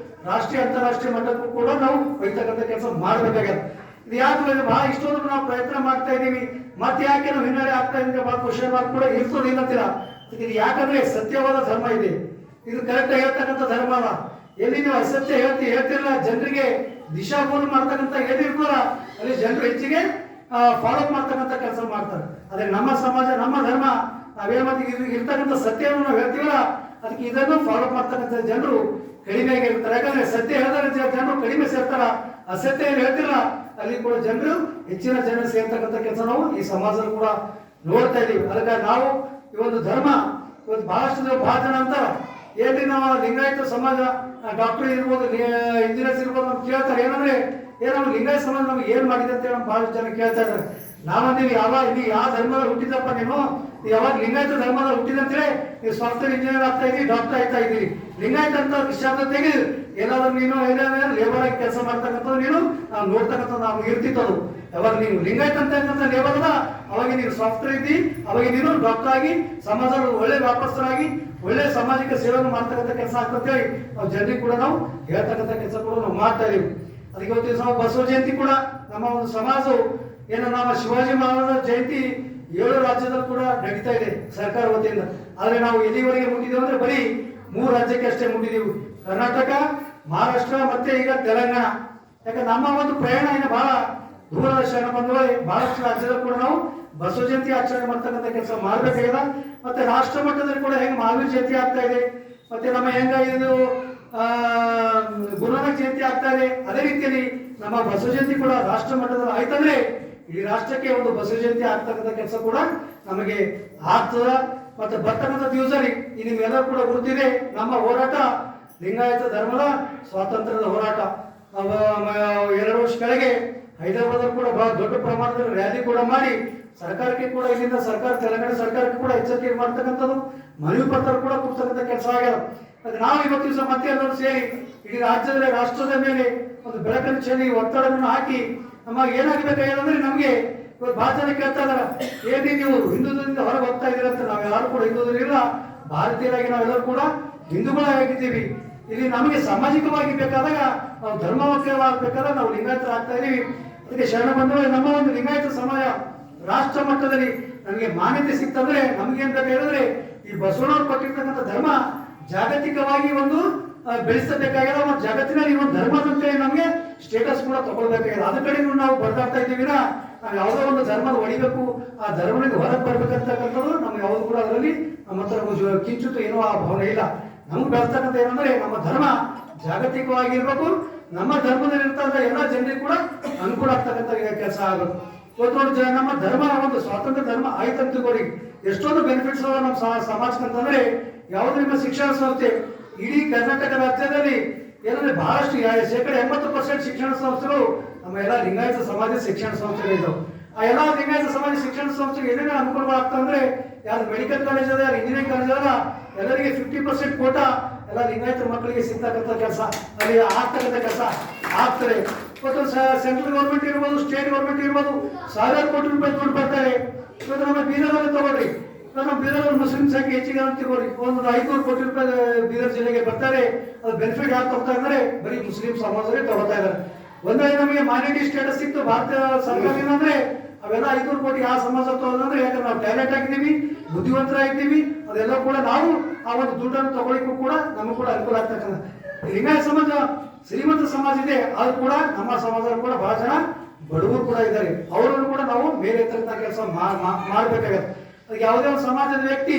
ರಾಷ್ಟ್ರೀಯ ಅಂತಾರಾಷ್ಟ್ರೀಯ ಮಟ್ಟಕ್ಕೂ ಕೂಡ ನಾವು ಒಯ್ತಕ್ಕಂಥ ಕೆಲಸ ಮಾಡಬೇಕಾಗಿದೆ. ಇದು ಯಾಕೆ ಬಹಳ ಇಷ್ಟೊಂದು ನಾವು ಪ್ರಯತ್ನ ಮಾಡ್ತಾ ಇದ್ದೀವಿ, ಮತ್ತೆ ಯಾಕೆ ನಾವು ಹಿನ್ನಡೆ ಆಗ್ತಾ ಇದ್ದೀವಿ ಬಹಳ ಕ್ವಶನ್ ಮಾರ್ಕ್ ಕೂಡ ಇರ್ತದೆ ಇಲ್ಲಂತಿಲ್ಲ. ಇದು ಯಾಕಂದ್ರೆ ಸತ್ಯವಾದ ಧರ್ಮ ಇದೆ, ಇದು ಕರೆಕ್ಟ್ ಹೇಳ್ತಕ್ಕಂಥ ಧರ್ಮ ಅಲ್ಲ. ಎಲ್ಲಿ ನೀವು ಅಸತ್ಯ ಹೇಳ್ತಿರಲ್ಲ, ಜನರಿಗೆ ದಿಶಾಭೂಲ ಮಾಡ್ತಕ್ಕಂಥ ಏನಿರ್ತಲ್ಲ ಅಲ್ಲಿ ಜನರು ಹೆಚ್ಚಿಗೆ ಫಾಲೋ ಮಾಡ್ತಕ್ಕಂಥ ಕೆಲಸ ಮಾಡ್ತಾರೆ. ಅದೇ ನಮ್ಮ ಸಮಾಜ, ನಮ್ಮ ಧರ್ಮ, ನಾವೇ ಮತ್ತೆ ಇರ್ತಕ್ಕಂಥ ಸತ್ಯವನ್ನು ನಾವು ಹೇಳ್ತೀವಲ್ಲ ಅದಕ್ಕೆ ಇದನ್ನು ಫಾಲೋ ಮಾಡ್ತಕ್ಕಂಥ ಜನರು ಕಡಿಮೆ ಆಗಿರ್ತಾರೆ. ಯಾಕಂದ್ರೆ ಸತ್ಯ ಹೇಳಿದ್ರೆ ಜನರು ಕಡಿಮೆ ಸೇರ್ತಾರ, ಅಸತ್ಯ ಏನು ಹೇಳ್ತಿರಲ್ಲ ಅಲ್ಲಿ ಕೂಡ ಜನರು ಹೆಚ್ಚಿನ ಜನ ಸೇರ್ತಕ್ಕಂಥ ಕೆಲಸ ನಾವು ಈ ಸಮಾಜದಲ್ಲಿ ಕೂಡ ನೋಡ್ತಾ ಇದೀವಿ. ಅದಕ್ಕಾಗಿ ನಾವು ಈ ಒಂದು ಧರ್ಮ ಇವತ್ತು ಬಹಳಷ್ಟು ಬಹಳ ಜನ ಅಂತಾರ ಏನ್ರಿ ನಾವು ಲಿಂಗಾಯತ ಸಮಾಜ ಡಾಕ್ಟರ್ ಇರ್ಬೋದು, ಇಂಜಿನಿಯರ್ಸ್ ಇರ್ಬೋದು ಅಂತ ಕೇಳ್ತಾರೆ. ಏನಂದ್ರೆ ಏನೋ ಲಿಂಗಾಯತ ಸಮಾಜ ನಮ್ಗೆ ಏನ್ ಮಾಡಿದೆ ಅಂತ ಹೇಳಿ ಬಹಳ ಜನ ಕೇಳ್ತಾ ಇದ್ದಾರೆ. ನಾವಂದೀವಿ ಇಲ್ಲಿ ಯಾವ ಧರ್ಮದಲ್ಲಿ ಹುಟ್ಟಿದಪ್ಪ ನೀನು, ಯಾವಾಗ ಲಿಂಗಾಯತ ಧರ್ಮದಲ್ಲಿ ಹುಟ್ಟಿದಂತೇಳಿ ನೀವು ಸಾಫ್ಟ್ವೇರ್ ಇಂಜಿನಿಯರ್ ಆಗ್ತಾ ಇದ್ದೀವಿ, ಡಾಕ್ಟರ್ ಆಗ್ತಾ ಇದ್ದೀವಿ. ಲಿಂಗಾಯತ ಅಂತ ಶಬ್ದ ತೆಗೆದು ಏನಾದ್ರು ನೀನು ಲೇಬರ್ ಆಗಿ ಕೆಲಸ ಮಾಡ್ತಕ್ಕಂಥದ್ದು ನೀನು ನಾವು ನೋಡ್ತಕ್ಕಂಥದ್ದು ನಮ್ಗೆ ಇರ್ತಿತ್ತು. ಯಾವಾಗ ನೀವು ಲಿಂಗಾಯತ ಅಂತ ಲೇಬರ್ ಅದ ಅವಾಗ ನೀನು ಸಾಫ್ಟ್ವೇರ್ ಇದ್ದಿ, ಅವಾಗ ನೀನು ಡಾಕ್ಟರ್ ಆಗಿ ಸಮಾಜದ ಒಳ್ಳೆ ವ್ಯಾಪಾರಸ್ಥರಾಗಿ ಒಳ್ಳೆ ಸಾಮಾಜಿಕ ಸೇವೆಯನ್ನು ಮಾಡ್ತಕ್ಕಂಥ ಕೆಲಸ ಆಗ್ತಂತೇಳಿ ನಾವು ಜನರಿಗೆ ಕೂಡ ನಾವು ಹೇಳ್ತಕ್ಕಂಥ ಕೆಲಸ ಕೂಡ ನಾವು ಮಾಡ್ತಾ ಇದೀವಿ. ಅದಕ್ಕೆ ಇವತ್ತು ಬಸವ ಜಯಂತಿ ಕೂಡ ನಮ್ಮ ಒಂದು ಸಮಾಜವು ಏನು ನಮ್ಮ ಶಿವಾಜಿ ಮಹಾರಾಜರ ಜಯಂತಿ 7 ರಾಜ್ಯದಲ್ಲಿ ಕೂಡ ನಡೀತಾ ಇದೆ ಸರ್ಕಾರ ವತಿಯಿಂದ. ಆದ್ರೆ ನಾವು ಎಲ್ಲಿವರೆಗೆ ಮುಟ್ಟಿದ್ದೇವೆ ಅಂದ್ರೆ ಬರೀ 3 ರಾಜ್ಯಕ್ಕೆ ಅಷ್ಟೇ ಮುಟ್ಟಿದೀವಿ, ಕರ್ನಾಟಕ, ಮಹಾರಾಷ್ಟ್ರ ಮತ್ತೆ ಈಗ ತೆಲಂಗಾಣ. ಯಾಕಂದ್ರೆ ನಮ್ಮ ಒಂದು ಪ್ರಯಾಣ ಇನ್ನು ಬಹಳ ದೂರದ ಶರಣ ಬಂಧುಗಳೇ, ಬಹಳಷ್ಟು ರಾಜ್ಯದಲ್ಲಿ ಕೂಡ ನಾವು ಬಸವ ಜಯಂತಿ ಆಚರಣೆ ಮಾಡ್ತಕ್ಕಂಥ ಕೆಲಸ ಮಾಡ್ಬೇಕಾಗಿದೆ. ಮತ್ತೆ ರಾಷ್ಟ್ರ ಮಟ್ಟದಲ್ಲಿ ಕೂಡ ಹೆಂಗ್ ಮಹಾವೀರ ಜಯಂತಿ ಆಗ್ತಾ ಇದೆ, ಮತ್ತೆ ನಮ್ಮ ಹೆಂಗ ಇದು ಗುರುನಾನಕ್ ಜಯಂತಿ ಆಗ್ತಾ ಇದೆ, ಅದೇ ರೀತಿಯಲ್ಲಿ ನಮ್ಮ ಬಸವ ಜಯಂತಿ ಕೂಡ ರಾಷ್ಟ್ರ ಮಟ್ಟದಲ್ಲಿ ಆಯ್ತಂದ್ರೆ ಇಡೀ ರಾಷ್ಟ್ರಕ್ಕೆ ಒಂದು ಬಸವ ಜಯಂತಿ ಆಗ್ತಕ್ಕಂಥ ಕೆಲಸ ಕೂಡ ನಮಗೆ ಆಗ್ತದ. ಮತ್ತೆ ಬರ್ತಕ್ಕಂಥ ದಿವಸದಲ್ಲಿ ನಿಮ್ಗೆಲ್ಲರೂ ಕೂಡ ಗೊತ್ತಿದೆ ನಮ್ಮ ಹೋರಾಟ ಲಿಂಗಾಯತ ಧರ್ಮದ ಸ್ವಾತಂತ್ರ್ಯದ ಹೋರಾಟ. 2 ವರ್ಷ ಕೆಳಗೆ ಹೈದರಾಬಾದ್ ಕೂಡ ಬಹಳ ದೊಡ್ಡ ಪ್ರಮಾಣದಲ್ಲಿ ರ್ಯಾಲಿ ಕೂಡ ಮಾಡಿ ಸರ್ಕಾರಕ್ಕೆ ಕೂಡ ಇಲ್ಲಿಂದ ಸರ್ಕಾರ ತೆಲಂಗಾಣ ಸರ್ಕಾರಕ್ಕೆ ಕೂಡ ಎಚ್ಚರಿಕೆ ಮಾಡ್ತಕ್ಕಂಥದ್ದು, ಮನವಿ ಪತ್ರ ಕೂಡ ಕೊಡ್ತಕ್ಕಂಥ ಕೆಲಸ ಆಗ್ಯದ. ಅದು ನಾವು ಇವತ್ತು ದಿವಸ ಮತ್ತೆ ಎಲ್ಲರೂ ಸೇರಿ ಇಡೀ ರಾಜ್ಯದಲ್ಲಿ ರಾಷ್ಟ್ರದ ಮೇಲೆ ಒಂದು ಬೆಳಕನ್ನು ಚೆಲ್ಲಿ ಒತ್ತಡವನ್ನು ಹಾಕಿ ನಮಗೆ ಏನಾಗಬೇಕಾಗಿದೆ ನಮಗೆ ಇವತ್ತು ಬಹಳ ಜನ ಕೇಳ್ತಾ ಇದಾರೆ, ಏನೇ ನೀವು ಹಿಂದೂದಿಂದ ಹೊರಗೆ ಹೋಗ್ತಾ ಇದ್ದೀರ ಅಂತ. ನಾವು ಯಾರು ಕೂಡ ಹಿಂದೂಗಳಿಲ್ಲ, ಭಾರತೀಯರಾಗಿ ನಾವೆಲ್ಲರೂ ಕೂಡ ಹಿಂದೂಗಳಾಗಿದ್ದೀವಿ. ಇಲ್ಲಿ ನಮಗೆ ಸಾಮಾಜಿಕವಾಗಿ ಬೇಕಾದಾಗ ನಾವು ಧರ್ಮವಕ್ರವಾಗಬೇಕಾದಾಗ ನಾವು ಲಿಂಗಾಯತರಾಗ್ತಾ ಇದೀವಿ. ಅದಕ್ಕೆ ಶರಣ ಬಂಧುಗಳೇ, ನಮ್ಮ ಒಂದು ಲಿಂಗಾಯತ ಸಮಾಜ ರಾಷ್ಟ್ರ ಮಟ್ಟದಲ್ಲಿ ನಮಗೆ ಮಾನ್ಯತೆ ಸಿಕ್ತಂದ್ರೆ ನಮ್ಗೆ ಏನ್ ಬೇಕಾಗಿದ್ರೆ ಈ ಬಸವಣ್ಣವ್ರು ಕೊಟ್ಟಿರ್ತಕ್ಕಂಥ ಧರ್ಮ ಜಾಗತಿಕವಾಗಿ ಒಂದು ಬೆಳೆಸಬೇಕಾಗಿದೆ. ಮತ್ತು ಜಗತ್ತಿನಲ್ಲಿ ಒಂದು ಧರ್ಮದಂತೆ ನಮಗೆ ಸ್ಟೇಟಸ್ ಕೂಡ ತಗೊಳ್ಬೇಕಾಗಿದೆ. ಅದ ಕಡೆ ನಾವು ಬರ್ದಾಡ್ತಾ ಇದ್ದೀವಿ. ನಾವು ಯಾವುದೋ ಒಂದು ಧರ್ಮದ ಹೊಡಿಬೇಕು, ಆ ಧರ್ಮದಿಂದ ಹೊರಗೆ ಬರ್ಬೇಕಂತಕ್ಕಂಥದ್ದು ನಮ್ಗೆ ಯಾವ್ದು ಕೂಡ ಅದರಲ್ಲಿ ನಮ್ಮ ಹತ್ರ ಕಿಂಚಿತ್ತು ಏನೋ ಆ ಭಾವನೆ ಇಲ್ಲ. ನಮ್ಗೆ ಬೆಳೆಸ್ತಕ್ಕಂಥ ಏನಂದ್ರೆ ನಮ್ಮ ಧರ್ಮ ಜಾಗತಿಕವಾಗಿರ್ಬೇಕು, ನಮ್ಮ ಧರ್ಮದಲ್ಲಿ ಇರ್ತಕ್ಕಂಥ ಎಲ್ಲ ಜನರಿಗೆ ಕೂಡ ಅನುಕೂಲ ಆಗ್ತಕ್ಕಂಥ ಕೆಲಸ ಆಗುತ್ತೆ. ಇವತ್ತು ನೋಡಿ ನಮ್ಮ ಧರ್ಮ ಒಂದು ಸ್ವಾತಂತ್ರ್ಯ ಧರ್ಮ ಆಯ್ತಂತ ತಿಳ್ಕೊಳ್ಳಿ, ಎಷ್ಟೊಂದು ಬೆನಿಫಿಟ್ಸ್ ಅದ ನಮ್ಮ ಸಮಾಜಕ್ಕೆ ಅಂತಂದ್ರೆ ಯಾವ್ದು ನಿಮ್ಮ ಶಿಕ್ಷಣ ಸಂಸ್ಥೆ ಇಡೀ ಕರ್ನಾಟಕ ರಾಜ್ಯದಲ್ಲಿ ಏನಂದ್ರೆ ಬಹಳಷ್ಟು 80% ಶಿಕ್ಷಣ ಸಂಸ್ಥೆಗಳು ನಮ್ಮ ಎಲ್ಲ ಲಿಂಗಾಯತ ಸಮಾಜ ಶಿಕ್ಷಣ ಸಂಸ್ಥೆಗಳಿದ್ದಾವೆ. ಆ ಎಲ್ಲ ಲಿಂಗಾಯತ ಸಮಾಜ ಶಿಕ್ಷಣ ಸಂಸ್ಥೆಗೆ ಏನೇನು ಅನುಕೂಲಗಳಾಗ್ತವೆ ಅಂದ್ರೆ ಯಾರು ಮೆಡಿಕಲ್ ಕಾಲೇಜ್ ಅದ, ಯಾರು ಇಂಜಿನಿಯರಿಂಗ್ ಕಾಲೇಜ್ ಅದ, ಎಲ್ಲರಿಗೆ 50% ಕೋಟಾ ಎಲ್ಲ ಲಿಂಗಾಯತ ಮಕ್ಕಳಿಗೆ ಸಿಗ್ತಕ್ಕಂಥ ಕೆಲಸ ಅಲ್ಲಿ ಆಗ್ತಕ್ಕಂಥ ಕೆಲಸ ಆಗ್ತದೆ. ಇವತ್ತು ಸೆಂಟ್ರಲ್ ಗೌರ್ಮೆಂಟ್ ಇರ್ಬೋದು, ಸ್ಟೇಟ್ ಗೌರ್ಮೆಂಟ್ ಇರ್ಬೋದು, 1000 ಕೋಟಿ ರೂಪಾಯಿ ದುಡ್ಡು ಬರ್ತಾರೆ. ಇವತ್ತು ನಮ್ಮ ಬೀದರ್ನಲ್ಲಿ ತಗೊಳ್ರಿ, ನಮ್ಮ ಬೀದರ್ ಮುಸ್ಲಿಂ ಸಂಖ್ಯೆ ಹೆಚ್ಚಿಗೆ ಅಂತ ತಗೊಳ್ರಿ, ಒಂದು 500 ಕೋಟಿ ರೂಪಾಯಿ ಬೀದರ್ ಜಿಲ್ಲೆಗೆ ಬರ್ತಾರೆ. ಅದು ಬೆನಿಫಿಟ್ ಯಾರು ತಗೋತಾ ಇದ್ದಾರೆ, ಬರೀ ಮುಸ್ಲಿಂ ಸಮಾಜವೇ ತಗೋತಾ ಇದ್ದಾರೆ. ಒಂದೇ ನಮಗೆ ಮಾನ್ಯಟಿ ಸ್ಟೇಟಸ್ ಸಿಕ್ತು ಭಾರತ ಸರ್ಕಾರದಿಂದ ಅಂದ್ರೆ ಅವೆಲ್ಲ 500 ಕೋಟಿ ಆ ಸಮಾಜ ತಗೋದಂದ್ರೆ ಯಾಕಂದ್ರೆ ನಾವು ಟ್ಯಾಲೆಂಟ್ ಆಗಿದ್ದೀವಿ, ಬುದ್ಧಿವಂತರಾಗಿದ್ದೀವಿ, ಅದೆಲ್ಲ ಕೂಡ ನಾವು ಆ ಒಂದು ದುಡ್ಡನ್ನು ತಗೊಳ್ಳಿಕ್ಕೂ ಕೂಡ ನಮಗೂ ಕೂಡ ಅನುಕೂಲ ಆಗ್ತಕ್ಕಂಥ ಲಿಂಗಾಯತ ಸಮಾಜ ಶ್ರೀಮಂತ ಸಮಾಜ ಇದೆ. ಅದು ಕೂಡ ನಮ್ಮ ಸಮಾಜದಲ್ಲಿ ಕೂಡ ಬಹಳ ಜನ ಬಡವರು ಕೂಡ ಇದ್ದಾರೆ, ಅವರನ್ನು ಕೂಡ ನಾವು ಮೇಲೆ ಎತ್ತಕ್ಕಂಥ ಕೆಲಸ ಮಾಡ್ಬೇಕಾಗತ್ತೆ. ಅದಕ್ಕೆ ಯಾವುದೇ ಒಂದು ಸಮಾಜದ ವ್ಯಕ್ತಿ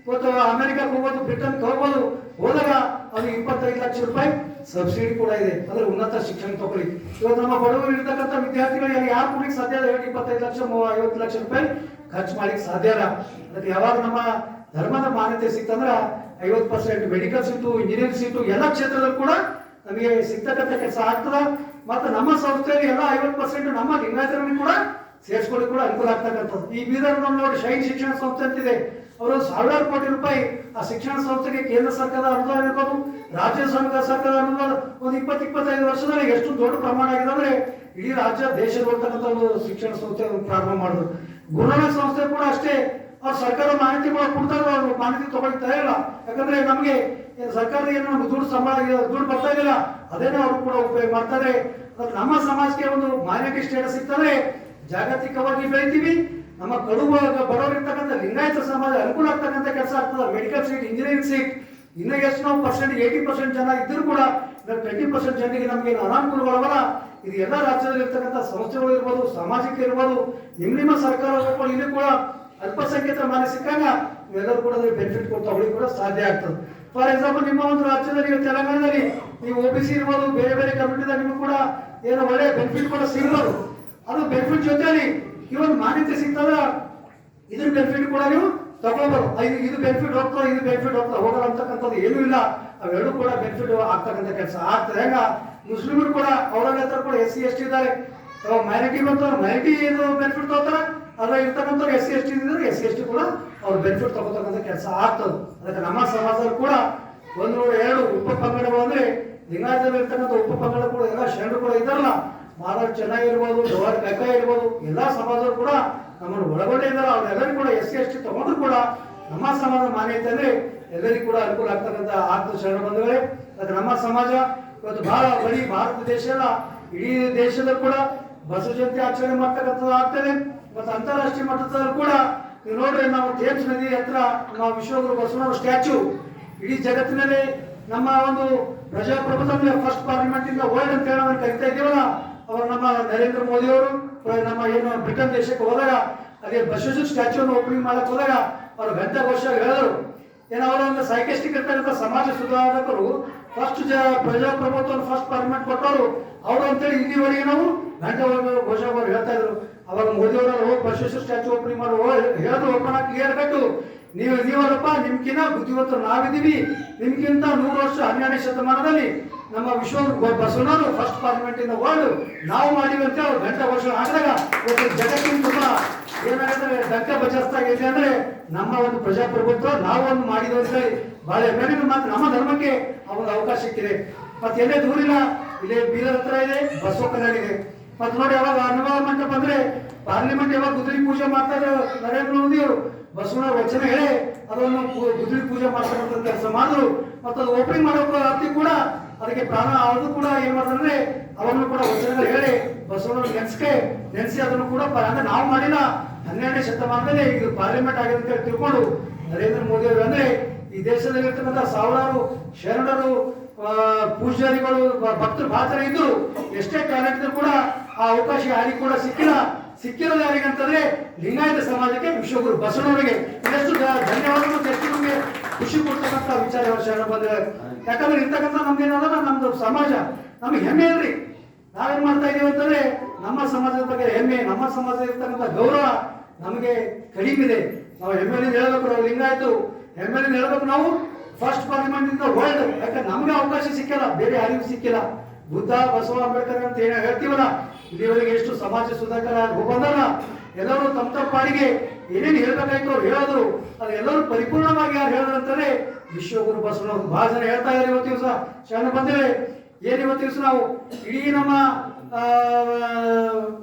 ಇವತ್ತು ಅಮೆರಿಕಕ್ಕೆ ಹೋಗ್ಬೋದು, ಬ್ರಿಟನ್ಗೆ ಹೋಗ್ಬೋದು, ಹೋದಾಗ ಅದು 25 ಲಕ್ಷ ರೂಪಾಯಿ ಸಬ್ಸಿಡಿ ಕೂಡ ಇದೆ. ಅಂದ್ರೆ ಉನ್ನತ ಶಿಕ್ಷಣ ತಗೊಳ್ಳಿ. ಇವತ್ತು ನಮ್ಮ ಬಡವರು ಇರ್ತಕ್ಕಂಥ ವಿದ್ಯಾರ್ಥಿಗಳಿಗೆ ಯಾರು ಕೊಡ್ಲಿಕ್ಕೆ ಸಾಧ್ಯ ಇಲ್ಲ, 25 ಲಕ್ಷ 50 ಲಕ್ಷ ರೂಪಾಯಿ ಖರ್ಚು ಮಾಡ್ಲಿಕ್ಕೆ ಸಾಧ್ಯ ಇಲ್ಲ. ಅದಕ್ಕೆ ಯಾವಾಗ ನಮ್ಮ ಧರ್ಮದ ಮಾನ್ಯತೆ ಸಿಕ್ತಂದ್ರ 50% ಮೆಡಿಕಲ್ ಸೀಟು, ಇಂಜಿನಿಯರಿಂಗ್ ಸೀಟು ಎಲ್ಲ ಕ್ಷೇತ್ರದಲ್ಲಿ ಕೂಡ ನಮಗೆ ಸಿಗ್ತಕ್ಕಂಥ ಕೆಲಸ ಆಗ್ತದ. ಮತ್ತು ನಮ್ಮ ಸಂಸ್ಥೆಯಲ್ಲಿ ಎಲ್ಲ 50% ನಮ್ಮ ಲಿಂಗಾಯತರನ್ನು ಕೂಡ ಸೇರಿಸ್ಕೊಳ್ಳಿ ಕೂಡ ಅನುಕೂಲ ಆಗ್ತಕ್ಕಂಥದ್ದು. ಈ ಬೀದರ್ ನೋಡಿ ಶೈನ್ ಶಿಕ್ಷಣ ಸಂಸ್ಥೆ ಅಂತಿದೆ, ಅವರು ಸಾವಿರಾರು ಕೋಟಿ ರೂಪಾಯಿ ಆ ಶಿಕ್ಷಣ ಸಂಸ್ಥೆಗೆ ಕೇಂದ್ರ ಸರ್ಕಾರದ ಅನುದಾನ ಇರ್ಬೋದು, ರಾಜ್ಯ ಸರ್ಕಾರದ ಅನುದಾನ ಒಂದು 20-25 ವರ್ಷದಲ್ಲಿ ಎಷ್ಟು ದೊಡ್ಡ ಪ್ರಮಾಣ ಆಗಿದೆ ಅಂದ್ರೆ ಇಡೀ ರಾಜ್ಯ ದೇಶದ ಬರ್ತಕ್ಕಂಥ ಒಂದು ಶಿಕ್ಷಣ ಸಂಸ್ಥೆ ಪ್ರಾರಂಭ ಮಾಡಿದ್ರು. ಗುರುನಾನಕ್ ಸಂಸ್ಥೆ ಕೂಡ ಅಷ್ಟೇ, ಅವ್ರು ಸರ್ಕಾರ ಮಾಹಿತಿ ಕೂಡ ಕೊಡ್ತಾರೆ, ಅವ್ರು ಮಾಹಿತಿ ತಗೊಳ್ತಾ ಇಲ್ಲ. ಯಾಕಂದ್ರೆ ನಮಗೆ ಸರ್ಕಾರದ ಏನು ನಮ್ಗೆ ದುಡ್ಡು ಬರ್ತಾ ಇಲ್ಲ, ಅದೇನೋ ಅವರು ಕೂಡ ಉಪಯೋಗ ಮಾಡ್ತಾರೆ. ನಮ್ಮ ಸಮಾಜಕ್ಕೆ ಒಂದು ಮಾನ್ಯತೆ ಸ್ಟೇಟಸ್ ಇರ್ತದೆ, ಜಾಗತಿಕವಾಗಿ ಬೆಳಿತೀವಿ. ನಮ್ಮ ಬಡವರು ಇರ್ತಕ್ಕಂಥ ಲಿಂಗಾಯತ ಸಮಾಜ ಅನುಕೂಲ ಆಗ್ತಕ್ಕಂಥ ಕೆಲಸ ಆಗ್ತದೆ. ಮೆಡಿಕಲ್ ಸೀಟ್, ಇಂಜಿನಿಯರಿಂಗ್ ಸೀಟ್, ಇನ್ನು ಎಷ್ಟು ನಾವು 80% ಜನ ಇದ್ದರೂ ಕೂಡ 20% ಜನರಿಗೆ ನಮಗೆ ಅನಾನುಕೂಲಗಳವಲ್ಲ. ಇದು ಎಲ್ಲ ರಾಜ್ಯದಲ್ಲಿ ಇರ್ತಕ್ಕಂಥ ಸಂಸ್ಥೆಗಳು ಇರ್ಬೋದು, ಸಮಾಜಕ್ಕೆ ಇರ್ಬೋದು, ನಿಮ್ಮ ಸರ್ಕಾರ ಇಲ್ಲಿ ಕೂಡ ಅಲ್ಪಸಂಖ್ಯಾತರ ಮಾನ್ಯ ಸಿಕ್ಕಾಗ ಎಲ್ಲರೂ ಕೂಡ ಬೆನಿಫಿಟ್ ತಗೊಳ್ಳಿಕ್ಕೆ ಕೂಡ ಸಾಧ್ಯ ಆಗ್ತದೆ. ಫಾರ್ ಎಕ್ಸಾಂಪಲ್, ನಿಮ್ಮ ಒಂದು ರಾಜ್ಯದಲ್ಲಿ ತೆಲಂಗಾಣದಲ್ಲಿ ನೀವು OBC ಇರ್ಬೋದು, ಬೇರೆ ಬೇರೆ ಕಮ್ಯುನಿಟಿದಾಗ ನಿಮ್ಗೆ ಕೂಡ ಏನೋ ಒಳ್ಳೆ ಬೆನಿಫಿಟ್ ಕೂಡ ಸಿಗ್ಬೋದು. ಅದು ಬೆನಿಫಿಟ್ ಜೊತೆಯಲ್ಲಿ ಈ ಒಂದು ಮಾನ್ಯತೆ ಸಿಗ್ತದ, ಇದ್ರ ಬೆನಿಫಿಟ್ ಕೂಡ ನೀವು ತಗೊಳ್ಬೋದು. ಇದು ಬೆನಿಫಿಟ್ ಹೋಗ್ತದೆ, ಇದು ಬೆನಿಫಿಟ್ ಹೋಗಲ್ಲ ಅಂತಕ್ಕಂಥದ್ದು ಏನೂ ಇಲ್ಲ. ಅವೆರಡೂ ಕೂಡ ಬೆನಿಫಿಟ್ ಆಗ್ತಕ್ಕಂಥ ಕೆಲಸ ಆಗ್ತದೆ. ಹೆಂಗ ಮುಸ್ಲಿಮರು ಕೂಡ ಅವರ ಕೂಡ SC ST ಇದ್ದಾರೆ, ಮೈನಾರಿಟಿ ಬಂತವ್ರು ಮೈನಾರಿಟಿ ಏನು ಬೆನಿಫಿಟ್ ತಗೋತಾರೆ, ಅದ್ರ ಇರ್ತಕ್ಕಂಥವ್ರು SC ST ಇದ್ದಾರೆ, SC ST ಕೂಡ ಅವ್ರು ಬೆನಿಫಿಟ್ ತಗೋತಕ್ಕಂಥ ಕೆಲಸ ಆಗ್ತದೆ. ಅದಕ್ಕೆ ನಮ್ಮ ಸಮಾಜದಲ್ಲಿ ಕೂಡ 102 ಉಪ ಪಂಗಡಗಳು ಅಂದ್ರೆ ಲಿಂಗಾಯತದಲ್ಲಿ ಇರ್ತಕ್ಕಂಥ ಉಪ ಪಂಗಡ ಕೂಡ ಎಲ್ಲ ಶರಣರು ಕೂಡ ಇದ್ದಾರಲ್ಲ, ಮಹಾರಾಜ್ ಚೆನ್ನಾಗಿರ್ಬೋದು, ಡೋರ್ ಕಕ್ಕ ಇರ್ಬೋದು, ಎಲ್ಲಾ ಸಮಾಜದವರು ಕೂಡ ನಮ್ಮನ್ನು ಒಳಗೊಂಡೇ ಇದ್ದಾರೆ. ಅವ್ರೆಲ್ಲರಿಗೂ ಕೂಡ SC ST ತಗೊಂಡ್ರು ಕೂಡ ನಮ್ಮ ಸಮಾಜ ಮಾನ್ಯತೆ ಅಂದ್ರೆ ಎಲ್ಲರಿಗೂ ಕೂಡ ಅನುಕೂಲ ಆಗ್ತಕ್ಕಂಥ ಆಗ್ತದೆ ಶರಣ ಬಂಧುಗಳೇ. ಅದಕ್ಕೆ ನಮ್ಮ ಸಮಾಜ ಇವತ್ತು ಬಹಳ ಬರೀ ಭಾರತ ದೇಶ ಅಲ್ಲ, ಇಡೀ ದೇಶದಲ್ಲಿ ಕೂಡ ಬಸವ ಜಯಂತಿ ಆಚರಣೆ ಮಾಡ್ತಕ್ಕಂಥದ್ದು ಆಗ್ತದೆ. ಮತ್ತು ಅಂತಾರಾಷ್ಟ್ರೀಯ ಮಟ್ಟದಲ್ಲಿ ಕೂಡ ನೀವು ನೋಡ್ರಿ, ನಾವು ಥೇಮ್ಸ್ ನದಿ ಹತ್ರ ನಾವು ವಿಶ್ವಗುರು ಬಸವಣ್ಣವರ ಸ್ಟ್ಯಾಚ್ಯೂ ಇಡೀ ಜಗತ್ತಿನಲ್ಲಿ ನಮ್ಮ ಒಂದು ಪ್ರಜಾಪ್ರಭುತ್ವ ಫಸ್ಟ್ ಪಾರ್ಲಿಮೆಂಟ್ ಇಂದ ವರ್ಲ್ಡ್ ಅಂತ ಹೇಳಿ ನಾವು ಕರಿತಾ ಇದ್ದೀವಲ್ಲ, ಅವರು ನಮ್ಮ ನರೇಂದ್ರ ಮೋದಿ ಅವರು ನಮ್ಮ ಏನು ಬ್ರಿಟನ್ ದೇಶಕ್ಕೆ ಹೋದಾಗ ಅಲ್ಲಿ ಬಸವೇಶ್ವರ ಸ್ಟ್ಯಾಚ್ಯೂವನ್ನು ಓಪನಿಂಗ್ ಮಾಡಕ್ ಹೋದಾಗ ಅವರು ಘಂಟಾಘೋಷ ಹೇಳಿದ್ರು, ಏನೋ ಅವರ ಒಂದು ಸೈಕಿಸ್ಟಿಕ್ ಇರ್ತಕ್ಕಂಥ ಸಮಾಜ ಸುಧಾರಕರು ಫಸ್ಟ್ ಪ್ರಜಾಪ್ರಭುತ್ವವನ್ನು ಫಸ್ಟ್ ಪಾರ್ಲಿಮೆಂಟ್ ಕೊಟ್ಟವರು ಅವರು ಅಂತೇಳಿ ಇಲ್ಲಿವರೆಗೆ ನಾವು ಘೋಷ ಹೇಳ್ತಾ ಇದ್ರು. ಅವಾಗ ಮೋದಿ ಅವರು ಹೋಗಿ ಬಸವೇಶ್ವರ ಸ್ಟ್ಯಾಚ್ಯೂ ಓಪನಿಂಗ್ ಮಾಡಿ ಹೇಳಿದ್ರು, ಓಪನ್ ಆಗಿ ಕ್ಲಿಯರ್ ಕಟ್ಟು, ನೀವಲ್ಲಪ್ಪ, ನಿಮ್ಗಿಂತ ಬುದ್ಧಿವಂತರು ನಾವಿದ್ದೀವಿ, ನಿಮ್ಗಿಂತ 100 ವರ್ಷ 12ನೇ ಶತಮಾನದಲ್ಲಿ ನಮ್ಮ ವಿಶ್ವ ಬಸವಣ್ಣವರು ಫಸ್ಟ್ ಪಾರ್ಲಿಮೆಂಟ್ ಇಂದ ವರ್ಲ್ಡ್ ನಾವು ಮಾಡಿವಿ ಅಂತ ಅವ್ರು ಘಂಟಾಘೋಷ ಹಾಕಿದಾಗ ಜಗತ್ತಿನ ತುಂಬಾ ಏನಾಗುತ್ತೆ ದಂಕ ಬಚಾಸ್ತಾಗಿದೆ ಅಂದ್ರೆ ನಮ್ಮ ಒಂದು ಪ್ರಜಾಪ್ರಭುತ್ವ ನಾವು ಒಂದು ಮಾಡಿದ್ವಿ ಅಂತ ಹೇಳಿ ಬಹಳ ಹೆಮ್ಮೆ. ಮಾತ್ರ ನಮ್ಮ ಧರ್ಮಕ್ಕೆ ಆ ಒಂದು ಅವಕಾಶ ಸಿಕ್ಕಿದೆ. ಮತ್ತೆ ಎಲ್ಲೇ ದೂರಿಲ್ಲ, ಇಲ್ಲೇ ಬೀದರ್ ಹತ್ರ ಇದೆ, ಬಸವ ಕಲ್ಯಾಣ ಇದೆ. ಮತ್ತೆ ನೋಡಿ, ಯಾವಾಗ ಅನುಭವ ಮಂಟಪ ಅಂದ್ರೆ ಪಾರ್ಲಿಮೆಂಟ್ ಯಾವಾಗ ಗುದ್ದಲಿ ಪೂಜೆ ಮಾಡ್ತಾ ಇದ್ರು ನರೇಂದ್ರ ಮೋದಿ ಅವರು, ಬಸವಣ್ಣ ವಚನ ಹೇಳಿ ಅದನ್ನು ಗುದ್ದಲಿ ಪೂಜೆ ಮಾಡ್ತಕ್ಕಂಥ ಕೆಲಸ ಮಾಡಿದ್ರು. ಮತ್ತು ಅದು ಓಪನಿಂಗ್ ಮಾಡೋ ಅತಿ ಕೂಡ ಅದಕ್ಕೆ ಪ್ರಾಣ ಅದು ಕೂಡ ಏನ್ ಮಾಡ್ತಾರೆ, ಅವನ್ನು ಕೂಡ ವಚನಗಳು ಹೇಳಿ ಬಸವಣ್ಣ ನೆನೆಸಿ ಅದನ್ನು ಕೂಡ ಅಂದ್ರೆ ನಾವು ಮಾಡಿಲ್ಲ, 12ನೇ ಶತಮಾನದಲ್ಲಿ ಇದು ಪಾರ್ಲಿಮೆಂಟ್ ಆಗಿದೆ ಅಂತ ತಿಳ್ಕೊಂಡು ನರೇಂದ್ರ ಮೋದಿ ಅವರು ಅಂದ್ರೆ ಈ ದೇಶದಲ್ಲಿರ್ತಕ್ಕಂಥ ಸಾವಿರಾರು ಶರಣರು, ಪೂಜಾರಿಗಳು, ಭಕ್ತರು ಬಹಳ ಜನ ಇದ್ರು. ಎಷ್ಟೇ ಟ್ಯಾಲೆಂಟ್ ಇದ್ರು ಕೂಡ ಆ ಅವಕಾಶ ಯಾರಿಗೂ ಕೂಡ ಸಿಕ್ಕಿರೋದು ಯಾರಿಗಂತಂದ್ರೆ ಲಿಂಗಾಯತ ಸಮಾಜಕ್ಕೆ, ವಿಶ್ವಗುರು ಬಸವಣ್ಣವರಿಗೆ ಇದೆಷ್ಟು ಧನ್ಯವಾದಗಳು, ಎಷ್ಟು ನಮಗೆ ಖುಷಿ ಕೊಡ್ತಕ್ಕಂಥ ವಿಚಾರ ಶರಣ ಬಂದ್ರೆ. ಯಾಕಂದ್ರೆ ಇರ್ತಕ್ಕಂಥ ನಮ್ಗೇನಾದ್ರೆ ನಮ್ದು ಸಮಾಜ ನಮ್ಗೆ ಹೆಮ್ಮೆ ಇಲ್ರಿ. ನಾವೇನ್ ಮಾಡ್ತಾ ಇದೀವಿ ಅಂತಂದ್ರೆ ನಮ್ಮ ಸಮಾಜದ ಬಗ್ಗೆ ಹೆಮ್ಮೆ, ನಮ್ಮ ಸಮಾಜದ ಇರ್ತಕ್ಕಂಥ ಗೌರವ ನಮಗೆ ಕಡಿಮೆ ಇದೆ. ನಾವು ಹೆಮ್ಮೆಲಿಂದ ಹೇಳ್ಬೇಕು, ನಾವು ಲಿಂಗಾಯತರು ಹೆಮ್ಮೆಲಿಂದ ಹೇಳ್ಬೇಕು, ನಾವು ಫಸ್ಟ್ ಪಾರ್ಲಿಮೆಂಟ್ ಇಂದ ವರ್ಲ್ಡ್. ಯಾಕಂದ್ರೆ ನಮ್ಗೆ ಅವಕಾಶ ಸಿಕ್ಕಿಲ್ಲ, ಬೇರೆ ಯಾರಿಗೂ ಸಿಕ್ಕಿಲ್ಲ. ಬುದ್ಧ, ಬಸವ, ಅಂಬೇಡ್ಕರ್ ಅಂತ ಏನ ಹೇಳ್ತೀವಲ್ಲ, ಇಲ್ಲಿವರೆಗೆ ಎಷ್ಟು ಸಮಾಜ ಸುಧಾಕರ ಬಂದಲ್ಲ, ಎಲ್ಲರೂ ತಮ್ಮ ಪಾಡಿಗೆ ಏನೇನು ಹೇಳ್ಬೇಕಾಯ್ತು ಅವ್ರು ಹೇಳಿದ್ರು. ಅದು ಎಲ್ಲರೂ ಪರಿಪೂರ್ಣವಾಗಿ ಯಾರು ಹೇಳಿದ್ರು ಅಂತಾರೆ ವಿಶ್ವಗುರು ಬಸವಣ್ಣವರು. ಬಹಳ ಜನ ಹೇಳ್ತಾ ಇದ್ದಾರೆ ಇವತ್ತು ದಿವಸ ಶರಣ ಬಂದೇವೆ. ಏನ್ ಇವತ್ತು ದಿವಸ ನಾವು ಇಡೀ ನಮ್ಮ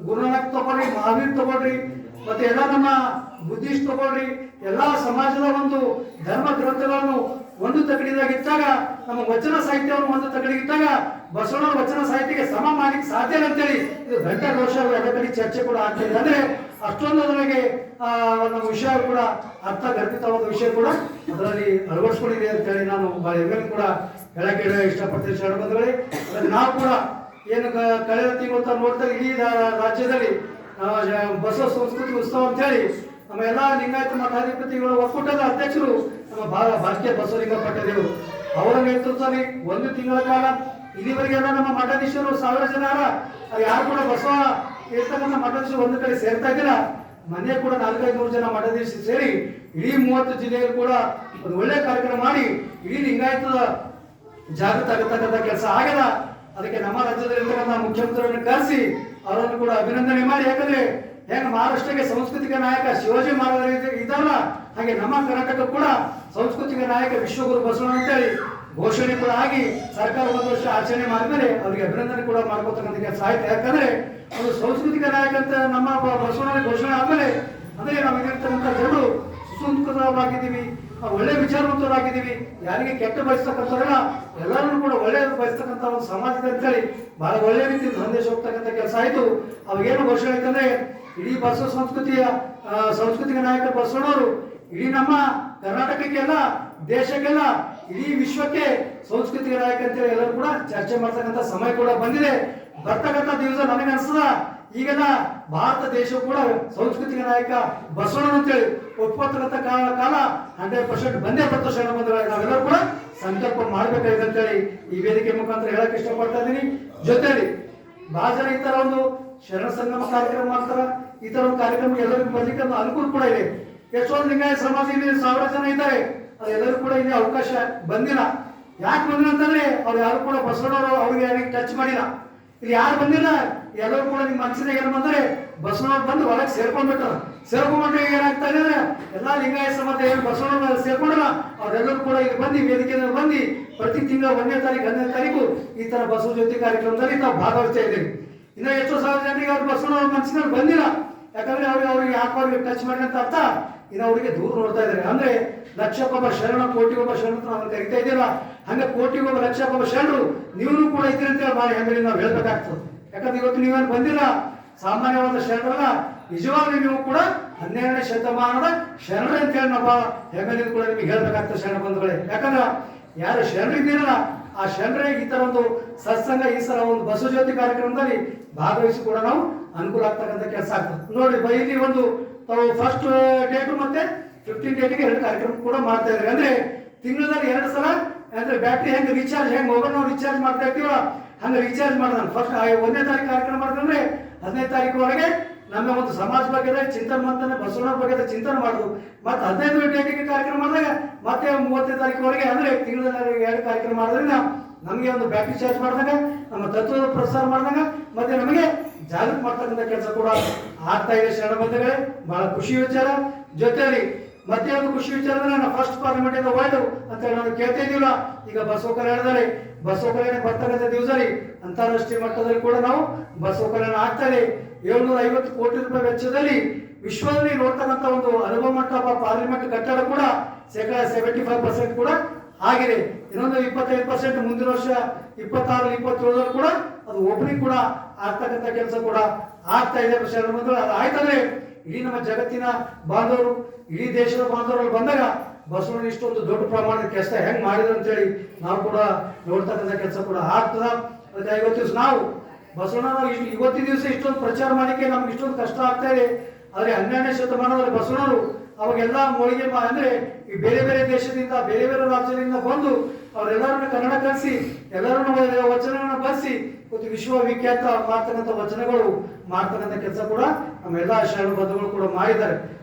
ಗುರುನಾನಕ್ ತಗೊಳ್ರಿ, ಮಹಾವೀರ್ ತಗೊಳ್ರಿ, ಮತ್ತೆ ಎಲ್ಲ ನಮ್ಮ ಬುದ್ಧಿಸ್ಟ್ ತಗೊಳ್ರಿ, ಎಲ್ಲಾ ಸಮಾಜದ ಒಂದು ಧರ್ಮ ಗ್ರಂಥಗಳನ್ನು ಒಂದು ತಗಡಿದಾಗಿದ್ದಾಗ, ನಮ್ಮ ವಚನ ಸಾಹಿತ್ಯವನ್ನು ಒಂದು ತಗಡಿಗಿದ್ದಾಗ ಬಸವಣ್ಣವರ ವಚನ ಸಾಹಿತ್ಯಕ್ಕೆ ಸಮ ಮಾಡ್ಲಿಕ್ಕೆ ಸಾಧ್ಯ ಅಂತೇಳಿ ಇದು ಘಂಟಾಘೋಷ ಎಲ್ಲ ಕಡೆ ಚರ್ಚೆ ಕೂಡ ಆಗ್ತಿದೆ. ಅಂದ್ರೆ ಅಷ್ಟೊಂದು ಅದರಿಗೆ ನಮ್ಮ ವಿಷಯ ಕೂಡ ಗರ್ಭಿತವಾದ ವಿಷಯ ಕೂಡ ಅದರಲ್ಲಿ ಅಳವಡಿಸ್ಕೊಂಡಿದೆ ಅಂತೇಳಿ ನಾನು ಹೆಮ್ಮೆ ಕೂಡ ಹೇಳಕ್ಕೆ ಇಷ್ಟಪಡ್ತೀನಿ ಶರಣ ಬಂಧುಗಳೇ. ಅದಕ್ಕೆ ನಾವು ಕೂಡ ಏನು ಕಳೆದ ತಿಂಗಳು ನೋಡ್ತಾ ಇಡೀ ರಾಜ್ಯದಲ್ಲಿ ಬಸವ ಸಂಸ್ಕೃತಿ ಉತ್ಸವ ಅಂತ ಹೇಳಿ ನಮ್ಮ ಎಲ್ಲಾ ಲಿಂಗಾಯತ ಮಠಾಧಿಪತಿಗಳ ಒಕ್ಕೂಟದ ಅಧ್ಯಕ್ಷರು ನಮ್ಮ ಭಾರತೀಯ ಬಸವಲಿಂಗ ಪಟ್ಟದೇವರು ಅವರ ನೇತೃತ್ವದಲ್ಲಿ 1 ತಿಂಗಳ ಕಾಲ ಇಲ್ಲಿವರೆಗೆಲ್ಲ ನಮ್ಮ ಮಠಾಧೀಶರು 1000 ಜನ ಯಾರು ಕೂಡ ಬಸವ ಇರ್ತಕ್ಕಂಥ ಮಠಾಧೀಶರು ಒಂದು ಕಡೆ ಸೇರ್ತಾ ಇದ್ದಿಲ್ಲ. ಮನೆ ಕೂಡ 400-500 ಜನ ಮಠಾಧೀಶರು ಸೇರಿ ಇಡೀ 30 ಜಿಲ್ಲೆಯಲ್ಲಿ ಕೂಡ ಒಂದು ಒಳ್ಳೆ ಕಾರ್ಯಕ್ರಮ ಮಾಡಿ ಇಡೀ ಲಿಂಗಾಯತದ ಜಾಗೃತ ಆಗತಕ್ಕಂಥ ಕೆಲಸ ಆಗ್ಯದ. ಅದಕ್ಕೆ ನಮ್ಮ ರಾಜ್ಯದಲ್ಲಿರ್ತಕ್ಕಂಥ ಮುಖ್ಯಮಂತ್ರಿಗಳನ್ನು ಕರೆಸಿ ಅವರನ್ನು ಕೂಡ ಅಭಿನಂದನೆ ಮಾಡಿ, ಯಾಕಂದ್ರೆ ಹೆಂಗ ಮಹಾರಾಷ್ಟ್ರಕ್ಕೆ ಸಾಂಸ್ಕೃತಿಕ ನಾಯಕ ಶಿವಾಜಿ ಮಹಾರಾಜ ಇದ್ದಾರಲ್ಲ, ಹಾಗೆ ನಮ್ಮ ಕರ್ನಾಟಕ ಕೂಡ ಸಾಂಸ್ಕೃತಿಕ ನಾಯಕ ವಿಶ್ವಗುರು ಬಸವಣ್ಣ ಅಂತೇಳಿ ಘೋಷಣೆ ಕೂಡ ಆಗಿ ಸರ್ಕಾರ ಒಂದು ವರ್ಷ ಆಚರಣೆ ಮಾಡಿದ್ಮೇಲೆ ಅವರಿಗೆ ಅಭಿನಂದನೆ ಕೂಡ ಮಾಡ್ಕೋತಕ್ಕಂಥ ಕೆಲಸ ಆಯ್ತು. ಯಾಕಂದ್ರೆ ಒಂದು ಸಾಂಸ್ಕೃತಿಕ ನಾಯಕ ಅಂತ ನಮ್ಮ ಬಸವಣ್ಣ ಘೋಷಣೆ ಆದ್ಮೇಲೆ ಅಂದ್ರೆ ನಮಗಿರ್ತಕ್ಕಂಥ ಜನರು ಸುಸಂಸ್ಕೃತವಾಗಿದ್ದೀವಿ, ಒಳ್ಳೆ ವಿಚಾರವಂತರಾಗಿದ್ದೀವಿ, ಯಾರಿಗೆ ಕೆಟ್ಟ ಬಯಸ್ತಕ್ಕಂಥವ್ರಲ್ಲ ಎಲ್ಲರೂ ಕೂಡ ಒಳ್ಳೆಯದು ಬಯಸ್ತಕ್ಕಂಥ ಒಂದು ಸಮಾಜದ ಅಂತೇಳಿ ಬಹಳ ಒಳ್ಳೆ ರೀತಿ ಸಂದೇಶ ಹೋಗ್ತಕ್ಕಂಥ ಕೆಲಸ ಆಯ್ತು. ಅವಾಗೇನು ಘೋಷಣೆ ಆಯ್ತಂದ್ರೆ ಇಡೀ ಬಸವ ಸಾಂಸ್ಕೃತಿಕ ನಾಯಕ ಬಸವಣ್ಣವರು ಇಡೀ ನಮ್ಮ ಕರ್ನಾಟಕಕ್ಕೆಲ್ಲ, ದೇಶಕ್ಕೆಲ್ಲ, ಇಡೀ ವಿಶ್ವಕ್ಕೆ ಸಾಂಸ್ಕೃತಿಕ ನಾಯಕ ಅಂತೇಳಿ ಎಲ್ಲರೂ ಕೂಡ ಚರ್ಚೆ ಮಾಡ್ತಕ್ಕಂಥ ಸಮಯ ಕೂಡ ಬಂದಿದೆ. ಬರ್ತಕ್ಕಂಥ ದಿವಸ ನನಗೆ ಅನ್ಸದ ಈಗೆಲ್ಲ ಭಾರತ ದೇಶ ಕೂಡ ಸಾಂಸ್ಕೃತಿಕ ನಾಯಕ ಬಸವಣ್ಣ ಅಂತೇಳಿ ಒಪ್ಪತಕ್ಕಂಥ ಕಾಲ 100% ಬಂದೇ ಬರ್ತದೆ. ಶರಣ ಬಂಧುಗಳೇ, ನಾವೆಲ್ಲರೂ ಕೂಡ ಸಂಕಲ್ಪ ಮಾಡ್ಬೇಕಾಗಿದೆ ಅಂತೇಳಿ ಈ ವೇದಿಕೆ ಮುಖಾಂತರ ಹೇಳಕ್ ಇಷ್ಟಪಡ್ತಾ ಇದ್ದೀನಿ. ಜೊತೆಲಿ ಬಹಳ ಜನ ಈ ತರ ಒಂದು ಶರಣ ಸಂಗಮ ಕಾರ್ಯಕ್ರಮ ಮಾಡ್ತಾರ, ಈ ತರ ಒಂದು ಕಾರ್ಯಕ್ರಮಕ್ಕೆ ಎಲ್ಲರಿಗೂ ಬರ್ಲಿಕ್ಕೆ ಅನುಕೂಲ ಕೂಡ ಇದೆ. ಎಷ್ಟೊಂದು ಲಿಂಗಾಯತ ಸಮಾಜ ಇಲ್ಲಿ 1000 ಜನ ಇದ್ದಾರೆ, ಎಲ್ಲರೂ ಕೂಡ ಇಲ್ಲಿ ಅವಕಾಶ ಬಂದಿಲ್ಲ. ಯಾಕೆ ಬಂದಿಲ್ಲ ಅಂತಂದ್ರೆ ಅವ್ರು ಯಾರು ಕೂಡ ಬಸವಣ್ಣವರು ಅವ್ರಿಗೆ ಯಾರಿಗೆ ಟಚ್ ಮಾಡಿಲ್ಲ. ಇಲ್ಲಿ ಯಾರು ಬಂದಿಲ್ಲ, ಎಲ್ಲರೂ ಕೂಡ ನಿಮ್ಮ ಮನಸ್ಸಿನಾಗ ಏನು ಬಂದ್ರೆ ಬಸವಣ್ಣವ್ರು ಬಂದು ಒಳಗೆ ಸೇರ್ಕೊಂಡ್ಬಿಟ್ಟಾರ. ಸೇರ್ಕೊಂಡ್ಬಿಟ್ರೆ ಏನಾಗ್ತಾ ಇದೆ ಅಂದ್ರೆ ಎಲ್ಲಾ ಲಿಂಗಾಯತ ಸಮಾಜ ಏನು ಬಸವಣ್ಣ ಸೇರ್ಕೊಂಡಲ್ಲ ಅವರೆಲ್ಲರೂ ಕೂಡ ಇಲ್ಲಿ ಬಂದು ವೇದಿಕೆಯಲ್ಲಿ ಬಂದು ಪ್ರತಿ ತಿಂಗಳ 1ನೇ ತಾರೀಕು 12ನೇ ತಾರೀಕು ಈ ತರ ಬಸವ ಜ್ಯೋತಿ ಕಾರ್ಯಕ್ರಮದಲ್ಲಿ ನಾವು ಭಾಗವಹಿಸ್ತಾ ಇದ್ದೀವಿ. ಇನ್ನು ಎಷ್ಟೋ ಸಾವಿರ ಜನರಿಗೆ ಅವ್ರು ಬಸವಣ್ಣವ್ರ ಮನಸ್ಸಿನಲ್ಲಿ ಬಂದಿಲ್ಲ. ಯಾಕಂದ್ರೆ ಅವ್ರಿಗೆ ಯಾಕೆ ಅವ್ರಿಗೆ ಟಚ್ ಮಾಡಿ ಅಂತ ಅರ್ಥ ಇನ್ನು ಅವರಿಗೆ ದೂರ ನೋಡ್ತಾ ಇದ್ದಾರೆ. ಅಂದ್ರೆ ಲಕ್ಷಕ್ಕೊಬ್ಬ ಶರಣ ಕೋಟಿಗೊಬ್ಬ ಶರಣ ಅಂತ ನಾವು ಕರಿತಾ ಇದ್ದೀರಾ, ಹಂಗೆ ಕೋಟಿಗೊಬ್ಬ ಲಕ್ಷಕ್ಕೊಬ್ಬ ಶರಣರು ನೀವು ಕೂಡ ಇದ್ದೀರಿ ಅಂತ ಮಾಡಿ ಹಂಗೆ ನಾವು ಹೇಳ್ಬೇಕಾಗ್ತದೆ. ಯಾಕಂದ್ರೆ ಇವತ್ತು ನೀವೇನು ಬಂದಿಲ್ಲ ಸಾಮಾನ್ಯವಾದ ಶರಣರಲ್ಲ, ನಿಜವಾಗ್ಲೂ ನೀವು ಕೂಡ 12ನೇ ಶತಮಾನದ ಶರಣರೇ ಅಂತೇಳಿ ನಾವು ಹೆಮ್ಮೆಯಿಂದ ಕೂಡ ನಿಮಗೆ ಹೇಳ್ಬೇಕಾಗ್ತದೆ ಶರಣ ಬಂಧುಗಳೇ. ಯಾಕಂದ್ರೆ ಯಾರು ಶರಣರಿದ್ದೀರಲ್ಲ ಆ ಶರಣರೇ ಈ ತರ ಒಂದು ಸತ್ಸಂಗ ಈ ಸಲ ಒಂದು ಬಸವ ಜ್ಯೋತಿ ಕಾರ್ಯಕ್ರಮದಲ್ಲಿ ಭಾಗವಹಿಸಿ ಕೂಡ ನಾವು ಅನುಕೂಲ ಆಗ್ತಕ್ಕಂಥ ಕೆಲಸ ಆಗ್ತದೆ. ನೋಡಿ ಇಲ್ಲಿ ಒಂದು ತಾವು ಫಸ್ಟ್ ಡೇಟು ಮತ್ತೆ 15 ಡೇಟಿಗೆ 2 ಕಾರ್ಯಕ್ರಮ ಕೂಡ ಮಾಡ್ತಾ ಇದ್ದಾರೆ. ಅಂದ್ರೆ ತಿಂಗಳಲ್ಲಿ 2 ಸಲ ಅಂದ್ರೆ ಬ್ಯಾಟ್ರಿ ಹೆಂಗೆ ರೀಚಾರ್ಜ್ ಹೆಂಗೆ ಮೊಬೈಲ್ ನಾವು ರೀಚಾರ್ಜ್ ಮಾಡ್ತಾ ಇರ್ತೀವೋ ಹಂಗೆ ರೀಚಾರ್ಜ್ ಮಾಡೋಣ. ಫಸ್ಟ್ 1ನೇ ತಾರೀಕು ಕಾರ್ಯಕ್ರಮ ಮಾಡಿದ್ರೆ 15ನೇ ತಾರೀಕುವರೆಗೆ ನಮ್ಮ ಒಂದು ಸಮಾಜ ಬಗ್ಗೆ ಚಿಂತನೆ ಮಾಡ್ತಾನೆ, ಬಸವಣ್ಣ ಬಗ್ಗೆ ಚಿಂತನೆ ಮಾಡುದು. ಮತ್ತೆ 15ನೇ ಡೇಟಿಗೆ ಕಾರ್ಯಕ್ರಮ ಮಾಡಿದಾಗ ಮತ್ತೆ 30ನೇ ತಾರೀಕುವರೆಗೆ ಅಂದ್ರೆ ತಿಂಗಳಲ್ಲಿ 2 ಕಾರ್ಯಕ್ರಮ ಮಾಡೋದ್ರಿಂದ ನಮಗೆ ಒಂದು ಬ್ಯಾಟ್ರಿ ಚಾರ್ಜ್ ಮಾಡಿದಾಗ, ನಮ್ಮ ತತ್ವದ ಪ್ರಸಾರ ಮಾಡಿದಾಗ ಮತ್ತೆ ನಮಗೆ ಜಾಗೃತಿ ಮಾಡ್ತಕ್ಕಂಥ ಕೆಲಸ ಕೂಡ ಆಗ್ತಾ ಇದೆ. ಶರಣ ಬಂಧುಗಳೇ, ಬಹಳ ಖುಷಿ ವಿಚಾರ. ಜೊತೆಯಲ್ಲಿ ಮತ್ತೆ ಒಂದು ಖುಷಿ ವಿಚಾರ ಅಂದ್ರೆ ನಾನು ಫಸ್ಟ್ ಪಾರ್ಲಿಮೆಂಟ್ ಇಂದ ವರ್ಲ್ಡ್ ಅಂತ ನಾನು ಕೇಳ್ತಾ ಇದ್ದೀವಲ್ಲ, ಈಗ ಬಸವ ಕಲ್ಯಾಣದಲ್ಲಿ ಬಸವ ಕಲ್ಯಾಣ ಬರ್ತಕ್ಕಂಥ ದಿವಸದಲ್ಲಿ ಅಂತಾರಾಷ್ಟ್ರೀಯ ಮಟ್ಟದಲ್ಲಿ ಕೂಡ ನಾವು ಬಸವ ಕಲ್ಯಾಣ ಆಗ್ತಾ ಇದೆ. 750 ಕೋಟಿ ರೂಪಾಯಿ ವೆಚ್ಚದಲ್ಲಿ ವಿಶ್ವದಲ್ಲಿ ನೋಡ್ತಕ್ಕಂಥ ಒಂದು ಅನುಭವ ಮಂಟಪ ಪಾರ್ಲಿಮೆಂಟ್ ಕಟ್ಟಡ ಕೂಡ 75% ಕೂಡ ಆಗಿದೆ. ಇನ್ನೊಂದು 25% ಮುಂದಿನ ವರ್ಷ 26, 27 ಕೂಡ ಅದು ಓಪನಿಂಗ್ ಕೂಡ ಆಗ್ತಕ್ಕಂಥ ಕೆಲಸ ಕೂಡ ಆಗ್ತಾ ಇದೆ. ಶರಣ ಬಂಧುಗಳು, ಅದು ಆಯ್ತಂದ್ರೆ ಇಡೀ ನಮ್ಮ ಜಗತ್ತಿನ ಬಾಂಧವರು, ಇಡೀ ದೇಶದ ಬಾಂಧವರು ಬಂದಾಗ ಬಸವಣ್ಣ ಇಷ್ಟೊಂದು ದೊಡ್ಡ ಪ್ರಮಾಣದ ಕೆಲಸ ಹೆಂಗ್ ಮಾಡಿದ್ರು ಅಂತೇಳಿ ನಾವು ಕೂಡ ನೋಡ್ತಕ್ಕಂಥ ಕೆಲಸ ಕೂಡ ಆಗ್ತದ. ಅದಕ್ಕೆ ಇವತ್ತು ದಿವಸ ನಾವು ಬಸವಣ್ಣ ಇವತ್ತಿನ ದಿವಸ ಇಷ್ಟೊಂದು ಪ್ರಚಾರ ಮಾಡಲಿಕ್ಕೆ ನಮ್ಗೆ ಇಷ್ಟೊಂದು ಕಷ್ಟ ಆಗ್ತಾ ಇದೆ. ಆದ್ರೆ 12ನೇ ಶತಮಾನದಲ್ಲಿ ಬಸವಣ್ಣವರು ಅವಾಗೆಲ್ಲ ಮೊಳಿಗೆ ಅಂದ್ರೆ ಈ ಬೇರೆ ಬೇರೆ ದೇಶದಿಂದ ಬೇರೆ ಬೇರೆ ರಾಜ್ಯದಿಂದ ಬಂದು ಅವರೆಲ್ಲರನ್ನ ಕನ್ನಡ ಕಲಿಸಿ ಎಲ್ಲರನ್ನು ವಚನಗಳನ್ನು ಬರೆಸಿ ಇವತ್ತು ವಿಶ್ವವಿಖ್ಯಾತ ಮಾಡ್ತಕ್ಕಂಥ ವಚನಗಳು ಮಾಡ್ತಕ್ಕಂಥ ಕೆಲಸ ಕೂಡ ನಮ್ಮೆಲ್ಲ ಶರಣ ಬಂಧುಗಳು ಕೂಡ ಮಾಡಿದ್ದಾರೆ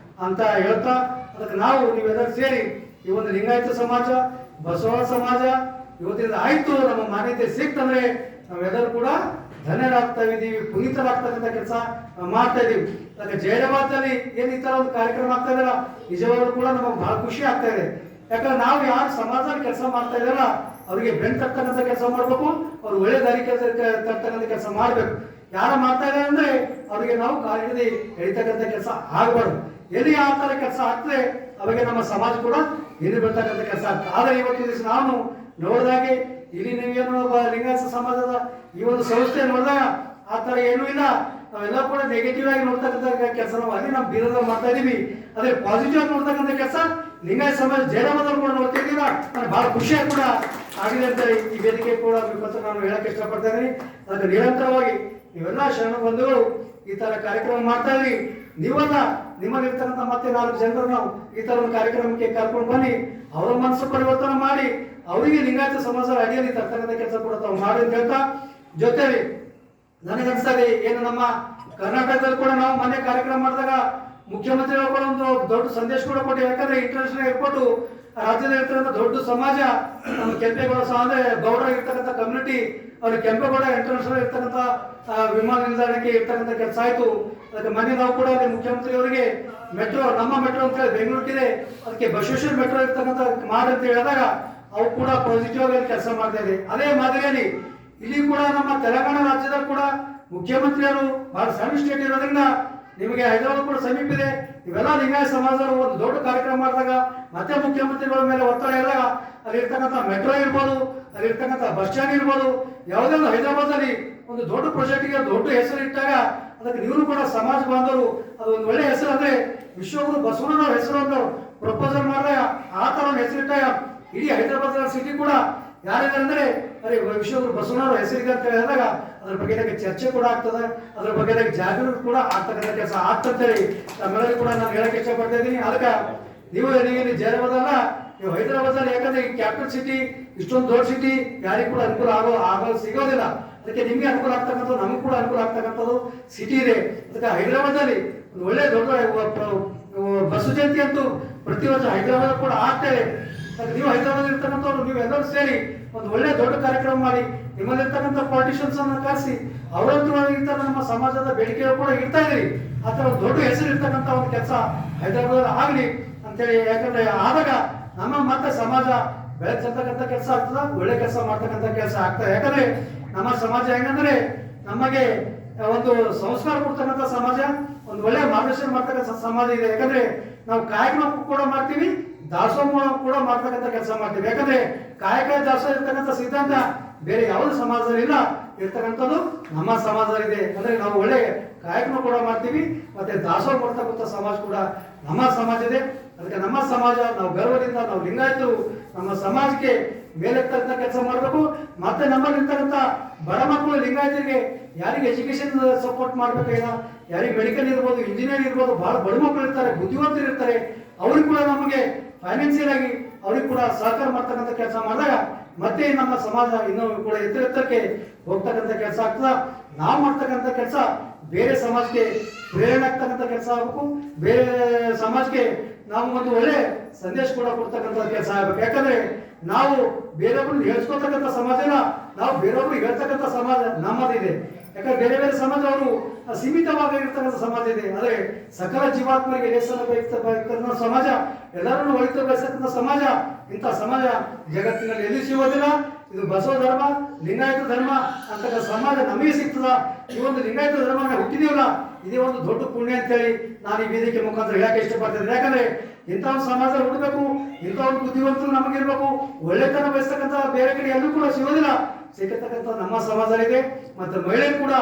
ಅಂತ ಹೇಳ್ತಾ, ಅದಕ್ಕೆ ನಾವು ನೀವೆಲ್ಲರೂ ಸೇರಿ ಈ ಒಂದು ಲಿಂಗಾಯತ ಸಮಾಜ ಬಸವ ಸಮಾಜ ಇವತ್ತಿಂದ ಆಯ್ತು ನಮ್ಮ ಮಾನ್ಯತೆ ಸಿಕ್ತಂದ್ರೆ ನಾವೆಲ್ಲರೂ ಕೂಡ ಧನ್ಯರಾಗ್ತಾ ಇದ್ದೀವಿ, ಪುನೀತರಾಗ್ತಕ್ಕಂಥ ಕೆಲಸ ಮಾಡ್ತಾ ಇದೀವಿ. ಅದಕ್ಕೆ ಜೈರಾಬಾದ್ನಲ್ಲಿ ಏನ್ ಈ ತರ ಒಂದು ಕಾರ್ಯಕ್ರಮ ಆಗ್ತಾ ಇದೆಯಲ್ಲ ನಿಜವಾಗ್ಲೂ ಕೂಡ ನಮಗೆ ಬಹಳ ಖುಷಿ ಆಗ್ತಾ ಇದೆ. ಯಾಕಂದ್ರೆ ನಾವು ಯಾರು ಸಮಾಜದಲ್ಲಿ ಕೆಲಸ ಮಾಡ್ತಾ ಇದಾರಲ್ಲ ಅವರಿಗೆ ಬೆನ್ ತರ್ತಕ್ಕಂಥ ಕೆಲಸ ಮಾಡ್ಬೇಕು, ಅವ್ರು ಒಳ್ಳೆ ದಾರಿ ಕೆಲಸ ತರ್ತಕ್ಕಂಥ ಕೆಲಸ ಮಾಡ್ಬೇಕು. ಯಾರ ಮಾಡ್ತಾ ಇದ್ದಾರೆ ಅಂದ್ರೆ ಅವರಿಗೆ ನಾವು ಕಾಲಿಡದೆ ಎಳಿತಕ್ಕಂಥ ಕೆಲಸ ಆಗಬಾರ್ದು. ಎಲ್ಲಿ ಯಾವ ತರ ಕೆಲಸ ಆಗ್ತದೆ ಅವಾಗ ನಮ್ಮ ಸಮಾಜ ಕೂಡ ಎಲ್ಲಿ ಬರ್ತಕ್ಕಂಥ ಕೆಲಸ ಆಗ್ತದೆ. ಆದ್ರೆ ಇವತ್ತು ದಿವಸ ನಾನು ನೋಡಿದಾಗೆ ಇಲ್ಲಿ ನೀವೇನು ಲಿಂಗಾಯತ ಸಮಾಜದ ಈ ಒಂದು ಸಂಸ್ಥೆ ನೋಡಿದಾಗ ಆ ತರ ಏನೂ ಇಲ್ಲ. ನಾವೆಲ್ಲ ಕೂಡ ನೆಗೆಟಿವ್ ಆಗಿ ನೋಡ್ತಕ್ಕಂಥ ಕೆಲಸ ನಾವು ಅಲ್ಲಿ ನಾವು ಬೀರದಲ್ಲಿ ಮಾಡ್ತಾ ಇದೀವಿ. ಅದೇ ಪಾಸಿಟಿವ್ ಆಗಿ ನೋಡ್ತಕ್ಕಂಥ ಕೆಲಸ ಲಿಂಗಾಯತ ಸಮಾಜ ಜೈರಾಬಾದಲ್ಲಿ ಕೂಡ ನೋಡ್ತಾ ಇದ್ದೀವಿ. ನನಗೆ ಬಹಳ ಖುಷಿಯಾಗಿ ಕೂಡ ಆಗಿದೆ ಅಂತ ಈ ವೇದಿಕೆ ಕೂಡ ನಾನು ಹೇಳಕ್ ಇಷ್ಟಪಡ್ತಾ ಇದ್ದೀನಿ. ಅದಕ್ಕೆ ನಿರಂತರವಾಗಿ ನೀವೆಲ್ಲ ಶರಣ ಬಂಧುಗಳು ಈ ತರ ಕಾರ್ಯಕ್ರಮ ಮಾಡ್ತಾ ಇದ್ರಿ. ನೀವಲ್ಲ ನಿಮ್ಮಲ್ಲಿರ್ತಕ್ಕಂಥ ಮತ್ತೆ 4 ಜನರು ನಾವು ಈ ತರ ಒಂದು ಕಾರ್ಯಕ್ರಮಕ್ಕೆ ಕರ್ಕೊಂಡು ಬನ್ನಿ, ಅವರ ಮನಸ್ಸು ಪರಿವರ್ತನೆ ಮಾಡಿ ಅವರಿಗೆ ಲಿಂಗಾಯತ ಸಮಾಜದ ಅಡಿಯಲ್ಲಿ ತರ್ತಕ್ಕಂಥ ಕೆಲಸ ಕೂಡ ತಾವು ಮಾಡಿ ಅಂತ ಹೇಳ್ತಾ, ಜೊತೆಲಿ ನನಗನ್ಸ್ತದೆ ಏನು ನಮ್ಮ ಕರ್ನಾಟಕದಲ್ಲಿ ಕೂಡ ನಾವು ಮೊನ್ನೆ ಕಾರ್ಯಕ್ರಮ ಮಾಡಿದಾಗ ಮುಖ್ಯಮಂತ್ರಿಗಳು ಕೂಡ ಒಂದು ದೊಡ್ಡ ಸಂದೇಶ ಕೂಡ ಕೊಟ್ಟು, ಯಾಕಂದ್ರೆ ಇಂಟರ್ನ್ಯಾಷನಲ್ ಏರ್ಪೋರ್ಟ್ ರಾಜ್ಯದಲ್ಲಿ ಇರ್ತಕ್ಕಂಥ ದೊಡ್ಡ ಸಮಾಜ ನಮ್ಮ ಕೆಂಪೇಗೌಡ ಅಂದ್ರೆ ಗೌಡ ಇರ್ತಕ್ಕಂಥ ಕಮ್ಯುನಿಟಿ ಅವ್ರಿಗೆ ಕೆಂಪೇಗೌಡ ಇಂಟರ್ನ್ಯಾಷನಲ್ ಇರ್ತಕ್ಕಂಥ ವಿಮಾನ ನಿಲ್ದಾಣಕ್ಕೆ ಇರ್ತಕ್ಕಂಥ ಕೆಲಸ ಆಯ್ತು. ಅದಕ್ಕೆ ಮೊನ್ನೆ ನಾವು ಕೂಡ ಅಲ್ಲಿ ಮುಖ್ಯಮಂತ್ರಿ ಅವರಿಗೆ ಮೆಟ್ರೋ, ನಮ್ಮ ಮೆಟ್ರೋ ಅಂತ ಹೇಳಿ ಬೆಂಗಳೂರಿಗಿದೆ, ಅದಕ್ಕೆ ಬಸವೇಶ್ವರ ಮೆಟ್ರೋ ಇರ್ತಕ್ಕಂಥ ಮಾಡಿ ಅಂತ ಹೇಳಿದಾಗ ಅವು ಕೂಡ ಪಾಸಿಟಿವ್ ಆಗಿ ಕೆಲಸ ಮಾಡ್ತಾ ಇದೆ. ಅದೇ ಮಾದರಿಯಲ್ಲಿ ಇಲ್ಲಿ ಕೂಡ ನಮ್ಮ ತೆಲಂಗಾಣ ರಾಜ್ಯದಲ್ಲಿ ಕೂಡ ಮುಖ್ಯಮಂತ್ರಿಯವರು ಬಹಳ ಸಣ್ಣ ಸ್ಟೇಟ್ ಇರೋದ್ರಿಂದ ನಿಮಗೆ ಹೈದರಾಬಾದ್ ಕೂಡ ಸಮೀಪ ಇದೆ. ಇವೆಲ್ಲ ಲಿಂಗಾಯತ ಸಮಾಜರು ಒಂದು ದೊಡ್ಡ ಕಾರ್ಯಕ್ರಮ ಮಾಡಿದಾಗ ಮತ್ತೆ ಮುಖ್ಯಮಂತ್ರಿಗಳ ಮೇಲೆ ಒತ್ತಡ ಇದ್ದಾಗ ಅಲ್ಲಿ ಇರ್ತಕ್ಕಂಥ ಮೆಟ್ರೋ ಇರ್ಬೋದು, ಅಲ್ಲಿ ಇರ್ತಕ್ಕಂಥ ಬಸ್ ಸ್ಟ್ಯಾಂಡ್ ಇರ್ಬೋದು, ಯಾವುದೇ ಒಂದು ಹೈದರಾಬಾದಲ್ಲಿ ಒಂದು ದೊಡ್ಡ ಪ್ರಾಜೆಕ್ಟ್ಗೆ ದೊಡ್ಡ ಹೆಸರು ಇಟ್ಟಾಗ ಅದಕ್ಕೆ ನೀವು ಕೂಡ ಸಮಾಜ ಬಾಂಧವರು ಅದು ಒಂದು ಒಳ್ಳೆ ಹೆಸರು ಅಂದ್ರೆ ವಿಶ್ವಗುರು ಬಸವಣ್ಣನವರ ಹೆಸರನ್ನು ಪ್ರಪೋಸಲ್ ಮಾಡಿದಾಗ ಆ ತರ ಒಂದು ಹೆಸರು ಇಟ್ಟಾಗ ಇಡೀ ಹೈದರಾಬಾದ್ ಸಿಟಿ ಕೂಡ ಯಾರಿದ್ದಾರೆ ಅಂದ್ರೆ ಅರೆ ವಿಶ್ವಗುರು ಬಸವಣ್ಣನವರ ಹೆಸರಿಗೆ ಅಂತ ಹೇಳಿದಾಗ ಅದ್ರ ಬಗ್ಗೆ ಚರ್ಚೆ ಕೂಡ ಆಗ್ತದೆ, ಅದ್ರ ಬಗ್ಗೆ ಜಾಗೃತಿ ಕೂಡ ಆಗ್ತಕ್ಕಂಥ ಕೆಲಸ ಆಗ್ತಂತೇಳಿ ನಮ್ಮೆಲ್ಲರಿಗೂ ಕೂಡ ನಾನು ಹೇಳಕ್ ಇಷ್ಟಪಡ್ತಾ ಇದ್ದೀನಿ. ಅದಕ್ಕೆ ನೀವು ಜಯರಾಬಾದಲ್ಲ, ನೀವು ಹೈದರಾಬಾದ್ ಯಾಕಂದ್ರೆ ಈ ಕ್ಯಾಪಿಟಲ್ ಸಿಟಿ ಇಷ್ಟೊಂದು ದೊಡ್ಡ ಸಿಟಿ ಯಾರಿಗೂ ಕೂಡ ಅನುಕೂಲ ಆಗೋ ಸಿಗೋದಿಲ್ಲ. ಅದಕ್ಕೆ ನಿಮ್ಗೆ ಅನುಕೂಲ ಆಗ್ತಕ್ಕಂಥದ್ದು, ನಮಗೂ ಕೂಡ ಅನುಕೂಲ ಆಗ್ತಕ್ಕಂಥದ್ದು ಸಿಟಿ ಇದೆ. ಅದಕ್ಕೆ ಹೈದರಾಬಾದಲ್ಲಿ ಒಂದು ಒಳ್ಳೆ ದೊಡ್ಡ ಬಸ್ಸು ಜಯಂತಿ ಅಂತೂ ಪ್ರತಿ ವರ್ಷ ಹೈದರಾಬಾದ್ ಕೂಡ ಆಗ್ತೇವೆ. ನೀವು ಹೈದರಾಬಾದ್ ಇರ್ತಕ್ಕಂಥವ್ರು ನೀವೆಲ್ಲರೂ ಸೇರಿ ಒಂದು ಒಳ್ಳೆ ದೊಡ್ಡ ಕಾರ್ಯಕ್ರಮ ಮಾಡಿ ನಿಮ್ಮಲ್ಲಿರ್ತಕ್ಕಂಥ ಪಾಲಿಟಿಷಿಯನ್ಸ್ ಅನ್ನ ಕರೆಸಿ ಅವರಂತೂ ನಮ್ಮ ಸಮಾಜದ ಬೇಡಿಕೆ ಕೂಡ ಇರ್ತಾ ಇದ್ರಿ. ಆ ಥರ ದೊಡ್ಡ ಹೆಸರು ಇರ್ತಕ್ಕಂಥ ಒಂದು ಕೆಲಸ ಹೈದರಾಬಾದ್ ಆಗಲಿ ಅಂತೇಳಿ, ಯಾಕಂದ್ರೆ ಆದಾಗ ನಮ್ಮ ಮತ್ತೆ ಸಮಾಜ ಬೆಳೆಸ್ತಕ್ಕಂಥ ಕೆಲಸ ಆಗ್ತದ, ಒಳ್ಳೆ ಕೆಲಸ ಮಾಡ್ತಕ್ಕಂಥ ಕೆಲಸ ಆಗ್ತದೆ. ಯಾಕಂದ್ರೆ ನಮ್ಮ ಸಮಾಜ ಹೆಂಗಂದ್ರೆ ನಮಗೆ ಒಂದು ಸಂಸ್ಕಾರ ಕೊಡ್ತಕ್ಕಂಥ ಸಮಾಜ, ಒಂದು ಒಳ್ಳೆ ಮಾರ್ಗದರ್ಶನ ಮಾಡ್ತಕ್ಕಂಥ ಸಮಾಜ ಇದೆ. ಯಾಕಂದ್ರೆ ನಾವು ಕಾಯಕ ಕೂಡ ಮಾಡ್ತೀವಿ, ದಾಸೋಹ ಕೂಡ ಮಾಡ್ತಕ್ಕಂಥ ಕೆಲಸ ಮಾಡ್ತೀವಿ. ಯಾಕಂದ್ರೆ ಕಾಯಕ ದಾಸೋಹ ಇರ್ತಕ್ಕಂಥ ಸಿದ್ಧಾಂತ ಬೇರೆ ಯಾವುದೇ ಸಮಾಜದಲ್ಲಿ ಇಲ್ಲ, ಇರ್ತಕ್ಕಂಥದ್ದು ನಮ್ಮ ಸಮಾಜದಲ್ಲಿದೆ. ಅಂದ್ರೆ ನಾವು ಒಳ್ಳೆ ಕಾಯಕನ ಕೂಡ ಮಾಡ್ತೀವಿ, ಮತ್ತೆ ದಾಸೋಹ ಮಾಡ್ತಕ್ಕಂಥ ಸಮಾಜ ಕೂಡ ನಮ್ಮ ಸಮಾಜ ಇದೆ. ಅದಕ್ಕೆ ನಮ್ಮ ಸಮಾಜ ನಾವು ಗರ್ವದಿಂದ ನಾವು ಲಿಂಗಾಯತರು ನಮ್ಮ ಸಮಾಜಕ್ಕೆ ಮೇಲೆತ್ತಕ್ಕಂಥ ಕೆಲಸ ಮಾಡಬೇಕು. ಮತ್ತೆ ನಮ್ಮಲ್ಲಿರ್ತಕ್ಕಂಥ ಬಡ ಮಕ್ಕಳು ಲಿಂಗಾಯತರಿಗೆ ಯಾರಿಗೆ ಎಜುಕೇಶನ್ ಸಪೋರ್ಟ್ ಮಾಡ್ಬೇಕಾಗ, ಯಾರಿಗೆ ಮೆಡಿಕಲ್ ಇರ್ಬೋದು, ಇಂಜಿನಿಯರ್ ಇರ್ಬೋದು, ಬಹಳ ಬಡ ಮಕ್ಕಳು ಇರ್ತಾರೆ, ಬುದ್ಧಿವಂತರು ಇರ್ತಾರೆ, ಅವ್ರಿಗೆ ಕೂಡ ನಮಗೆ ಫೈನಾನ್ಸಿಯಲ್ ಆಗಿ ಅವ್ರಿಗೆ ಕೂಡ ಸಹಕಾರ ಮಾಡ್ತಕ್ಕಂಥ ಕೆಲಸ ಮಾಡಿದಾಗ ಮತ್ತೆ ನಮ್ಮ ಸಮಾಜ ಇನ್ನೂ ಕೂಡ ಎತ್ತರಕ್ಕೆ ಹೋಗ್ತಕ್ಕಂಥ ಕೆಲಸ ಆಗ್ತದ. ನಾವು ಮಾಡ್ತಕ್ಕಂಥ ಕೆಲಸ ಬೇರೆ ಸಮಾಜಕ್ಕೆ ಪ್ರೇರಣೆ ಆಗ್ತಕ್ಕಂಥ ಕೆಲಸ ಆಗಬೇಕು, ಬೇರೆ ಸಮಾಜಕ್ಕೆ ನಾವು ಒಂದು ಒಳ್ಳೆ ಸಂದೇಶ ಕೂಡ ಕೊಡ್ತಕ್ಕಂಥ ಕೆಲಸ ಆಗಬೇಕು. ಯಾಕಂದ್ರೆ ನಾವು ಬೇರೆಯವ್ರನ್ನ ಹೇಳ್ಸ್ಕೊತಕ್ಕಂಥ ಸಮಾಜ ಇಲ್ಲ, ನಾವು ಬೇರೆಯವ್ರಿಗೆ ಹೇಳ್ತಕ್ಕಂಥ ಸಮಾಜ ನಮ್ಮದಿದೆ. ಯಾಕಂದ್ರೆ ಬೇರೆ ಬೇರೆ ಸಮಾಜ ಅವರು ಸೀಮಿತವಾಗಿರ್ತಕ್ಕಂಥ ಸಮಾಜ ಇದೆ. ಆದ್ರೆ ಸಕಲ ಜೀವಾತ್ಮರಿಗೆ ಲೇಸನ ಸಮಾಜ, ಎಲ್ಲರನ್ನು ಒಳಿತು ಬಯಸತಕ್ಕಂಥ ಸಮಾಜ, ಇಂಥ ಸಮಾಜ ಜಗತ್ತಿನಲ್ಲಿ ಎಲ್ಲಿ ಸಿಗೋದಿಲ್ಲ. ಇದು ಬಸವ ಧರ್ಮ, ಲಿಂಗಾಯತ ಧರ್ಮ ಅಂತಕ್ಕ ಸಮಾಜ ನಮಗೆ ಸಿಗ್ತದ. ಈ ಒಂದು ಲಿಂಗಾಯತ ಧರ್ಮ ಹುಟ್ಟಿದೀವಲ್ಲ, ಇದೇ ಒಂದು ದೊಡ್ಡ ಪುಣ್ಯ ಅಂತೇಳಿ ನಾನು ಈ ವೇದಿಕೆ ಮುಖಾಂತರ ಹೇಳಕ್ಕೆ ಇಷ್ಟಪಡ್ತೇನೆ. ಯಾಕಂದ್ರೆ ಇಂಥ ಒಂದು ಸಮಾಜ ಹುಟ್ಟಬೇಕು, ಇಂಥ ಒಂದು ಬುದ್ಧಿವಂತರು ನಮಗಿರ್ಬೇಕು, ಒಳ್ಳೆತನ ಬಯಸ್ತಕ್ಕಂಥ ಬೇರೆ ಕಡೆ ಎಲ್ಲೂ ಕೂಡ ಸಿಗೋದಿಲ್ಲ, ಸಿಗತಕ್ಕಂಥ ನಮ್ಮ ಸಮಾಜದಲ್ಲಿದೆ. ಮತ್ತು ಮಹಿಳೆ ಕೂಡ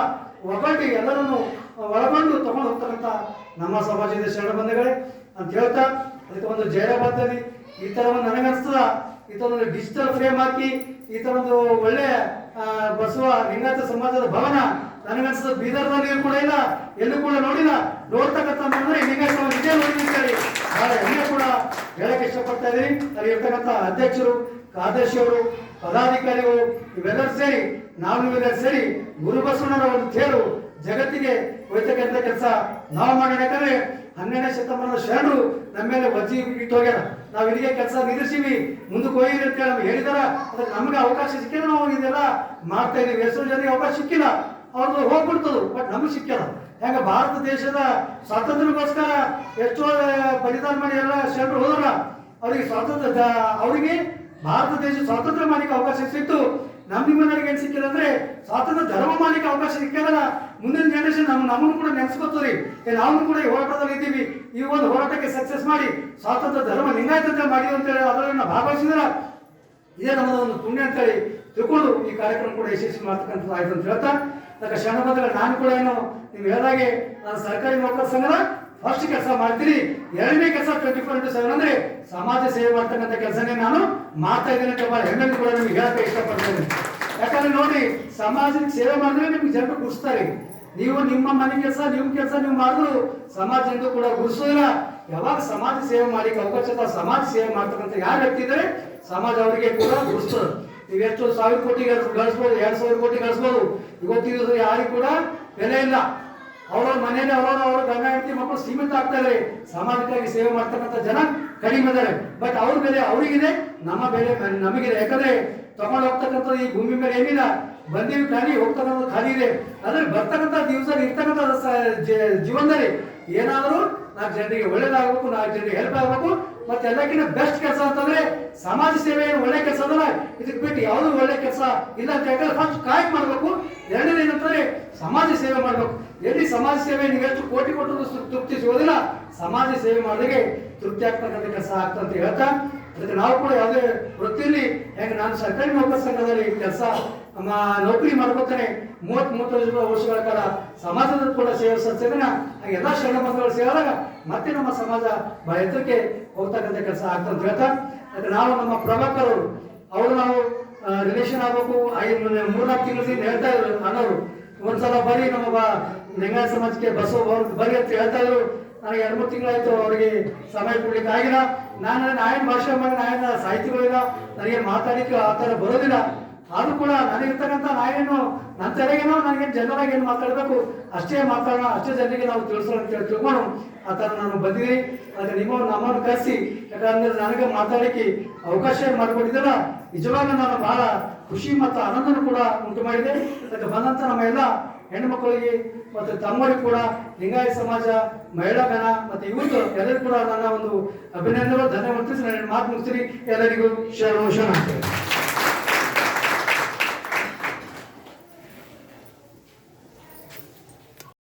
ಒಗ್ಗಟ್ಟಿಗೆ ಎಲ್ಲರನ್ನು ಒಳಗೊಂಡು ತಗೊಂಡು ಹೋಗ್ತಕ್ಕಂಥ ನಮ್ಮ ಸಮಾಜ ಇದೆ ಶರಣ ಬಂಧುಗಳೇ ಅಂತ ಹೇಳ್ತಾ, ಅದಕ್ಕೆ ಒಂದು ಜೈರಾಬಾದ್ನಲ್ಲಿ ಈ ತರ ಒಂದು ನನಗನ್ಸ್ತದ, ಈ ತರ ಒಂದು ಡಿಜಿಟಲ್ ಫ್ರೇಮ್ ಹಾಕಿ ಈ ತರ ಒಂದು ಒಳ್ಳೆ ಬಸವ ಲಿಂಗಾಯತ ಸಮಾಜದ ಭವನ ನನಗನ್ಸ್ತದ ಬೀದರ್ನಲ್ಲಿ ಕೂಡ ಇಲ್ಲ, ಎಲ್ಲೂ ಕೂಡ ನೋಡಿಲ್ಲ. ನೋಡ್ತಕ್ಕಂಥ ಲಿಂಗಾಯತ ಸಮಾಜ ಇದೇ ನೋಡಿ ಬಹಳ ಹೆಮ್ಮೆ ಕೂಡ ಹೇಳಕ್ಕೆ ಇಷ್ಟಪಡ್ತಾ ಇದ್ದೀನಿ. ಅಲ್ಲಿ ಇರ್ತಕ್ಕಂಥ ಅಧ್ಯಕ್ಷರು, ಕಾರ್ಯದರ್ಶಿಯವರು, ಪದಾಧಿಕಾರಿಗಳು ಇವೆಲ್ಲರೂ ಸೇರಿ ನಾವೆಲ್ಲರೂ ಸೇರಿ ಗುರು ಬಸವಣ್ಣರ ಒಂದು ತೇರು ಜಗತ್ತಿಗೆ ಹೋಯ್ತಕ್ಕಂಥ ಕೆಲಸ ನಾವು ಮಾಡೋಣ. ಯಾಕಂದ್ರೆ 12ನೇ ಶತಮಾನದ ಶರಣರು ನಮ್ಮ ಮೇಲೆ ವಜ್ಜಿ ಇಟ್ಟು ಹೋಗ್ಯಾರ, ನಾವು ಇಲ್ಲಿಗೆ ಕೆಲಸ ನಿಲ್ಲಿಸಿವಿ, ಮುಂದಕ್ಕೆ ಹೋಗಿ ಅಂತ ಹೇಳಿ ಹೇಳಿದಾರ. ಅದಕ್ಕೆ ನಮಗೆ ಅವಕಾಶ ಸಿಕ್ಕಿಲ್ಲ, ನಾವು ಇದೆಲ್ಲ ಮಾಡ್ತಾ ಇದೀವಿ. ಎಷ್ಟೋ ಜನರಿಗೆ ಅವಕಾಶ ಸಿಕ್ಕಿಲ್ಲ, ಅವ್ರದ್ದು ಹೋಗ್ಬಿಡ್ತದೆ, ಬಟ್ ನಮಗೆ ಸಿಕ್ಕಿಲ್ಲ. ಯಾಕೆ ಭಾರತ ದೇಶದ ಸ್ವಾತಂತ್ರ್ಯಕ್ಕೋಸ್ಕರ ಎಷ್ಟೋ ಬಲಿದಾನ ಮಾಡಿ ಎಲ್ಲ ಶರಣರು ಹೋದಲ್ಲ, ಅವ್ರಿಗೆ ಸ್ವಾತಂತ್ರ್ಯ, ಅವರಿಗೆ ಭಾರತ ದೇಶ ಸ್ವಾತಂತ್ರ್ಯ ಮಾಡಲಿಕ್ಕೆ ಅವಕಾಶ ಸಿಕ್ತು. ನಿಮ್ಮನರಿಗೆ ಏನ್ ಸಿಕ್ಕಿಲ್ಲ ಅಂದ್ರೆ ಸ್ವಾತಂತ್ರ್ಯ ಧರ್ಮ ಮಾಡಲಿಕ್ಕೆ ಅವಕಾಶ ಸಿಕ್ಕಿಲ್ಲ. ಮುಂದಿನ ಜನರೇಷನ್ ನಮ್ಮನ್ನು ಕೂಡ ನೆನೆಸ್ಕೊತೀರಿ, ನಾವು ಕೂಡ ಈ ಹೋರಾಟದಲ್ಲಿ ಇದ್ದೀವಿ, ಈ ಒಂದು ಹೋರಾಟಕ್ಕೆ ಸಕ್ಸಸ್ ಮಾಡಿ ಸ್ವಾತಂತ್ರ್ಯ ಧರ್ಮ ಲಿಂಗಾಯತ ಮಾಡಿ ಅಂತೇಳಿ ಅದರಲ್ಲಿ ಭಾಗವಹಿಸಿದ್ರ ಇದೇ ನಮ್ಮದ ಒಂದು ಪುಣ್ಯ ಅಂತೇಳಿ ತಿಳ್ಕೊಂಡು ಈ ಕಾರ್ಯಕ್ರಮ ಕೂಡ ಯಶಸ್ವಿ ಮಾಡ್ತಕ್ಕಂಥದ್ದು ಆಯ್ತು ಅಂತ ಹೇಳ್ತಾ, ಅದಕ್ಕೆ ಶರಣ ಬಂಧುಗಳು ನಾನು ಕೂಡ ಏನು ನೀವು ಹೇಳಿದಾಗೆ ನಾನು ಸರ್ಕಾರಿ ನೌಕರ ಸಂಘದ ಫಸ್ಟ್ ಕೆಲಸ ಮಾಡ್ತೀನಿ, ಎರಡನೇ ಕೆಲಸ 24/7 ಅಂದ್ರೆ ಸಮಾಜ ಸೇವೆ ಮಾಡ್ತಕ್ಕಂಥ ಕೆಲಸನೇ ನಾನು ಮಾಡ್ತಾ ಇದ್ದೀನಿ ಅಂತ ಬಹಳ ಹೆಮ್ಮೆ ಕೂಡ ನಿಮ್ಗೆ ಹೇಳಕ್ಕೆ ಇಷ್ಟಪಡ್ತೇನೆ. ಯಾಕಂದ್ರೆ ನೋಡಿ, ಸಮಾಜಕ್ಕೆ ಸೇವೆ ಮಾಡಿದ್ರೆ ನಿಮ್ಗೆ ಜನರು ಗುರುಸ್ತಾರೆ. ನೀವು ನಿಮ್ಮ ಮನೆ ಕೆಲಸ ನೀವು ಮಾಡಿದ್ರು ಸಮಾಜ ಎಂದು ಕೂಡ ಗುರುಸೋದಿಲ್ಲ. ಯಾವಾಗ ಸಮಾಜ ಸೇವೆ ಮಾಡಿ ಅವಕಾಶ ಸಮಾಜ ಸೇವೆ ಮಾಡ್ತಕ್ಕಂಥ ಯಾರು ವ್ಯಕ್ತಿ ಇದ್ದಾರೆ ಸಮಾಜ ಅವರಿಗೆ ಕೂಡ ಗುರುಸ್ತದೆ. ನೀವು ಎಷ್ಟು 1000 ಕೋಟಿ ಗಳಿಸ್ಬೋದು, 2000 ಕೋಟಿ ಗಳಿಸ್ಬೋದು, ಇವತ್ತಿನ ಯಾರಿಗೂ ಕೂಡ ಬೆಲೆ ಇಲ್ಲ. ಅವರ ಮನೆಯಲ್ಲಿ ಅವರ ಗಂಡ ಹೆಂಡತಿ ಮಕ್ಕಳು ಸೀಮಿತ ಆಗ್ತಾ ಇದ್ದಾರೆ. ಸಮಾಜಕ್ಕಾಗಿ ಸೇವೆ ಮಾಡ್ತಕ್ಕಂಥ ಜನ ಕಡಿಮೆ ಇದ್ದಾರೆ. ಬಟ್ ಅವ್ರ ಬೆಲೆ ಅವರಿಗಿದೆ, ನಮ್ಮ ಬೆಲೆ ನಮಗಿದೆ. ಯಾಕಂದ್ರೆ ತಗೊಂಡು ಹೋಗ್ತಕ್ಕಂಥದ್ದು ಈ ಭೂಮಿ ಮೇಲೆ ಏನಿಲ್ಲ, ಬಂದೀವಿ ಖಾಲಿ, ಹೋಗ್ತಕ್ಕಂಥದ್ದು ಖಾಲಿ ಇದೆ. ಆದ್ರೆ ಬರ್ತಕ್ಕಂಥ ದಿವಸದಲ್ಲಿ ಇರ್ತಕ್ಕಂಥ ಜೀವನದಲ್ಲಿ ಏನಾದರೂ 4 ಜನರಿಗೆ ಒಳ್ಳೇದಾಗಬೇಕು, 4 ಜನರಿಗೆ ಹೆಲ್ಪ್ ಆಗಬೇಕು. ಮತ್ತೆ ಎಲ್ಲಕ್ಕಿಂತ ಬೆಸ್ಟ್ ಕೆಲಸ ಅಂತಂದ್ರೆ ಸಮಾಜ ಸೇವೆ ಒಳ್ಳೆ ಕೆಲಸ ಅದಲ್ಲ, ಇದಕ್ಕೆ ಬಿಟ್ಟು ಯಾವುದು ಒಳ್ಳೆ ಕೆಲಸ ಇಲ್ಲ ಅಂತ. ಯಾಕಂದ್ರೆ ಫಸ್ಟ್ ಕಾಯಕ್ ಮಾಡ್ಬೇಕು. ಎರಡನೇದು ಏನಂತಂದ್ರೆ ಸಮಾಜ ಸೇವೆ ಮಾಡ್ಬೇಕು. ಎಲ್ಲಿ ಸಮಾಜ ಸೇವೆ ನೀವು ಎಷ್ಟು ಕೋಟಿ ಕೊಟ್ಟರು ತೃಪ್ತಿ ಸಿಗೋದಿಲ್ಲ, ಸಮಾಜ ಸೇವೆ ಮಾಡಿದಾಗೆ ತೃಪ್ತಿ ಆಗ್ತಕ್ಕಂಥ ಕೆಲಸ ಆಗ್ತಂತ ಹೇಳ್ತಾ, ಅದಕ್ಕೆ ನಾವು ಕೂಡ ಯಾವುದೇ ವೃತ್ತಿಯಲ್ಲಿ ಹೆಂಗೆ ನಾನು ಸರ್ಕಾರಿ ನೌಕರ ಸಂಘದಲ್ಲಿ ಕೆಲಸ ನೌಕರಿ ಮಾಡ್ಕೊತಾನೆ 30-35 ವರ್ಷಗಳ ಕಾಲ ಸಮಾಜದ ಕೂಡ ಸೇವೆ ಸಲ್ಲಿಸಿದ್ರೆ ಎಲ್ಲ ಶರಣ ಬಂಧುಗಳು ಸೇರಿದಾಗ ಮತ್ತೆ ನಮ್ಮ ಸಮಾಜ ಬಹಳ ಎತ್ತರಕ್ಕೆ ಹೋಗ್ತಕ್ಕಂಥ ಕೆಲಸ ಆಗ್ತಂತ ಹೇಳ್ತಾ, ಅದಕ್ಕೆ ನಾವು ನಮ್ಮ ಪ್ರಭಾಕರು ಅವರು ನಾವು ರಿಲೇಷನ್ ಆಗಬೇಕು 3-4 ತಿಂಗಳಿಂದ ಹೇಳ್ತಾ ಇದ್ರು ಅಣ್ಣವರು. ಒಂದ್ಸಲ ಬರೀ ನಮ್ಮ ಲಿಂಗಾಯತ ಸಮಾಜಕ್ಕೆ ಬಸವ ಬರೀ ಅಂತ ಹೇಳ್ತಾ ಇದ್ರು. ನನಗೆ 2-3 ತಿಂಗಳಾಯ್ತು ಅವರಿಗೆ ಸಮಯ ಕೊಡ್ಲಿಕ್ಕೆ ಆಗಿಲ್ಲ. ನಾಯನ್ ಭಾಷೆ ಮಾಡಿ ನಾಯನ ಸಾಹಿತಿಗಳಿಲ್ಲ, ನನಗೆ ಮಾತಾಡಲಿಕ್ಕೆ ಆ ಥರ ಬರೋದಿಲ್ಲ. ಆದ್ರೂ ಕೂಡ ನನಗಿರ್ತಕ್ಕಂಥ ನಾಯೇನು ನನ್ನ ತೆರೆಗೇನೋ ನನಗೇನು ಜನರಾಗಿ ಏನು ಮಾತಾಡಬೇಕು ಅಷ್ಟೇ ಮಾತಾಡೋಣ, ಅಷ್ಟೇ ಜನರಿಗೆ ನಾವು ತಿಳಿಸೋಣ ಅಂತ ತಿಳ್ಕೊಂಡು ಆ ಥರ ನಾನು ಬಂದಿದ್ದೀನಿ. ಅದಕ್ಕೆ ನಮ್ಮನ್ನು ಕರೆಸಿ, ಯಾಕಂದ್ರೆ ನನಗೆ ಮಾತಾಡಲಿಕ್ಕೆ ಅವಕಾಶ ಮಾಡಿಕೊಟ್ಟಿದ್ದಲ್ಲ, ನಿಜವಾಗ್ಲೂ ನಾನು ಬಹಳ ಖುಷಿ ಮತ್ತು ಆನಂದನೂ ಕೂಡ ಉಂಟು ಮಾಡಿದೆ. ಅದಕ್ಕೆ ಬಂದಂಥ ನಮ್ಮ ಎಲ್ಲ ಹೆಣ್ಣು ಮಕ್ಕಳಿಗೆ ಮತ್ತು ತಮ್ಮರಿಗೆ ಕೂಡ ಲಿಂಗಾಯತ ಸಮಾಜ, ಮಹಿಳಾ ಗಣ ಮತ್ತು ಯೂತ್ ಎಲ್ಲರಿಗೂ ಕೂಡ ನನ್ನ ಒಂದು ಅಭಿನಂದನೆಗಳು, ಧನ್ಯವಾದ ತಿಳಿಸಿ ನಾನು ಮಾತು ಮುಗಿಸ್ತೀನಿ. ಎಲ್ಲರಿಗೂ ಶರಣ.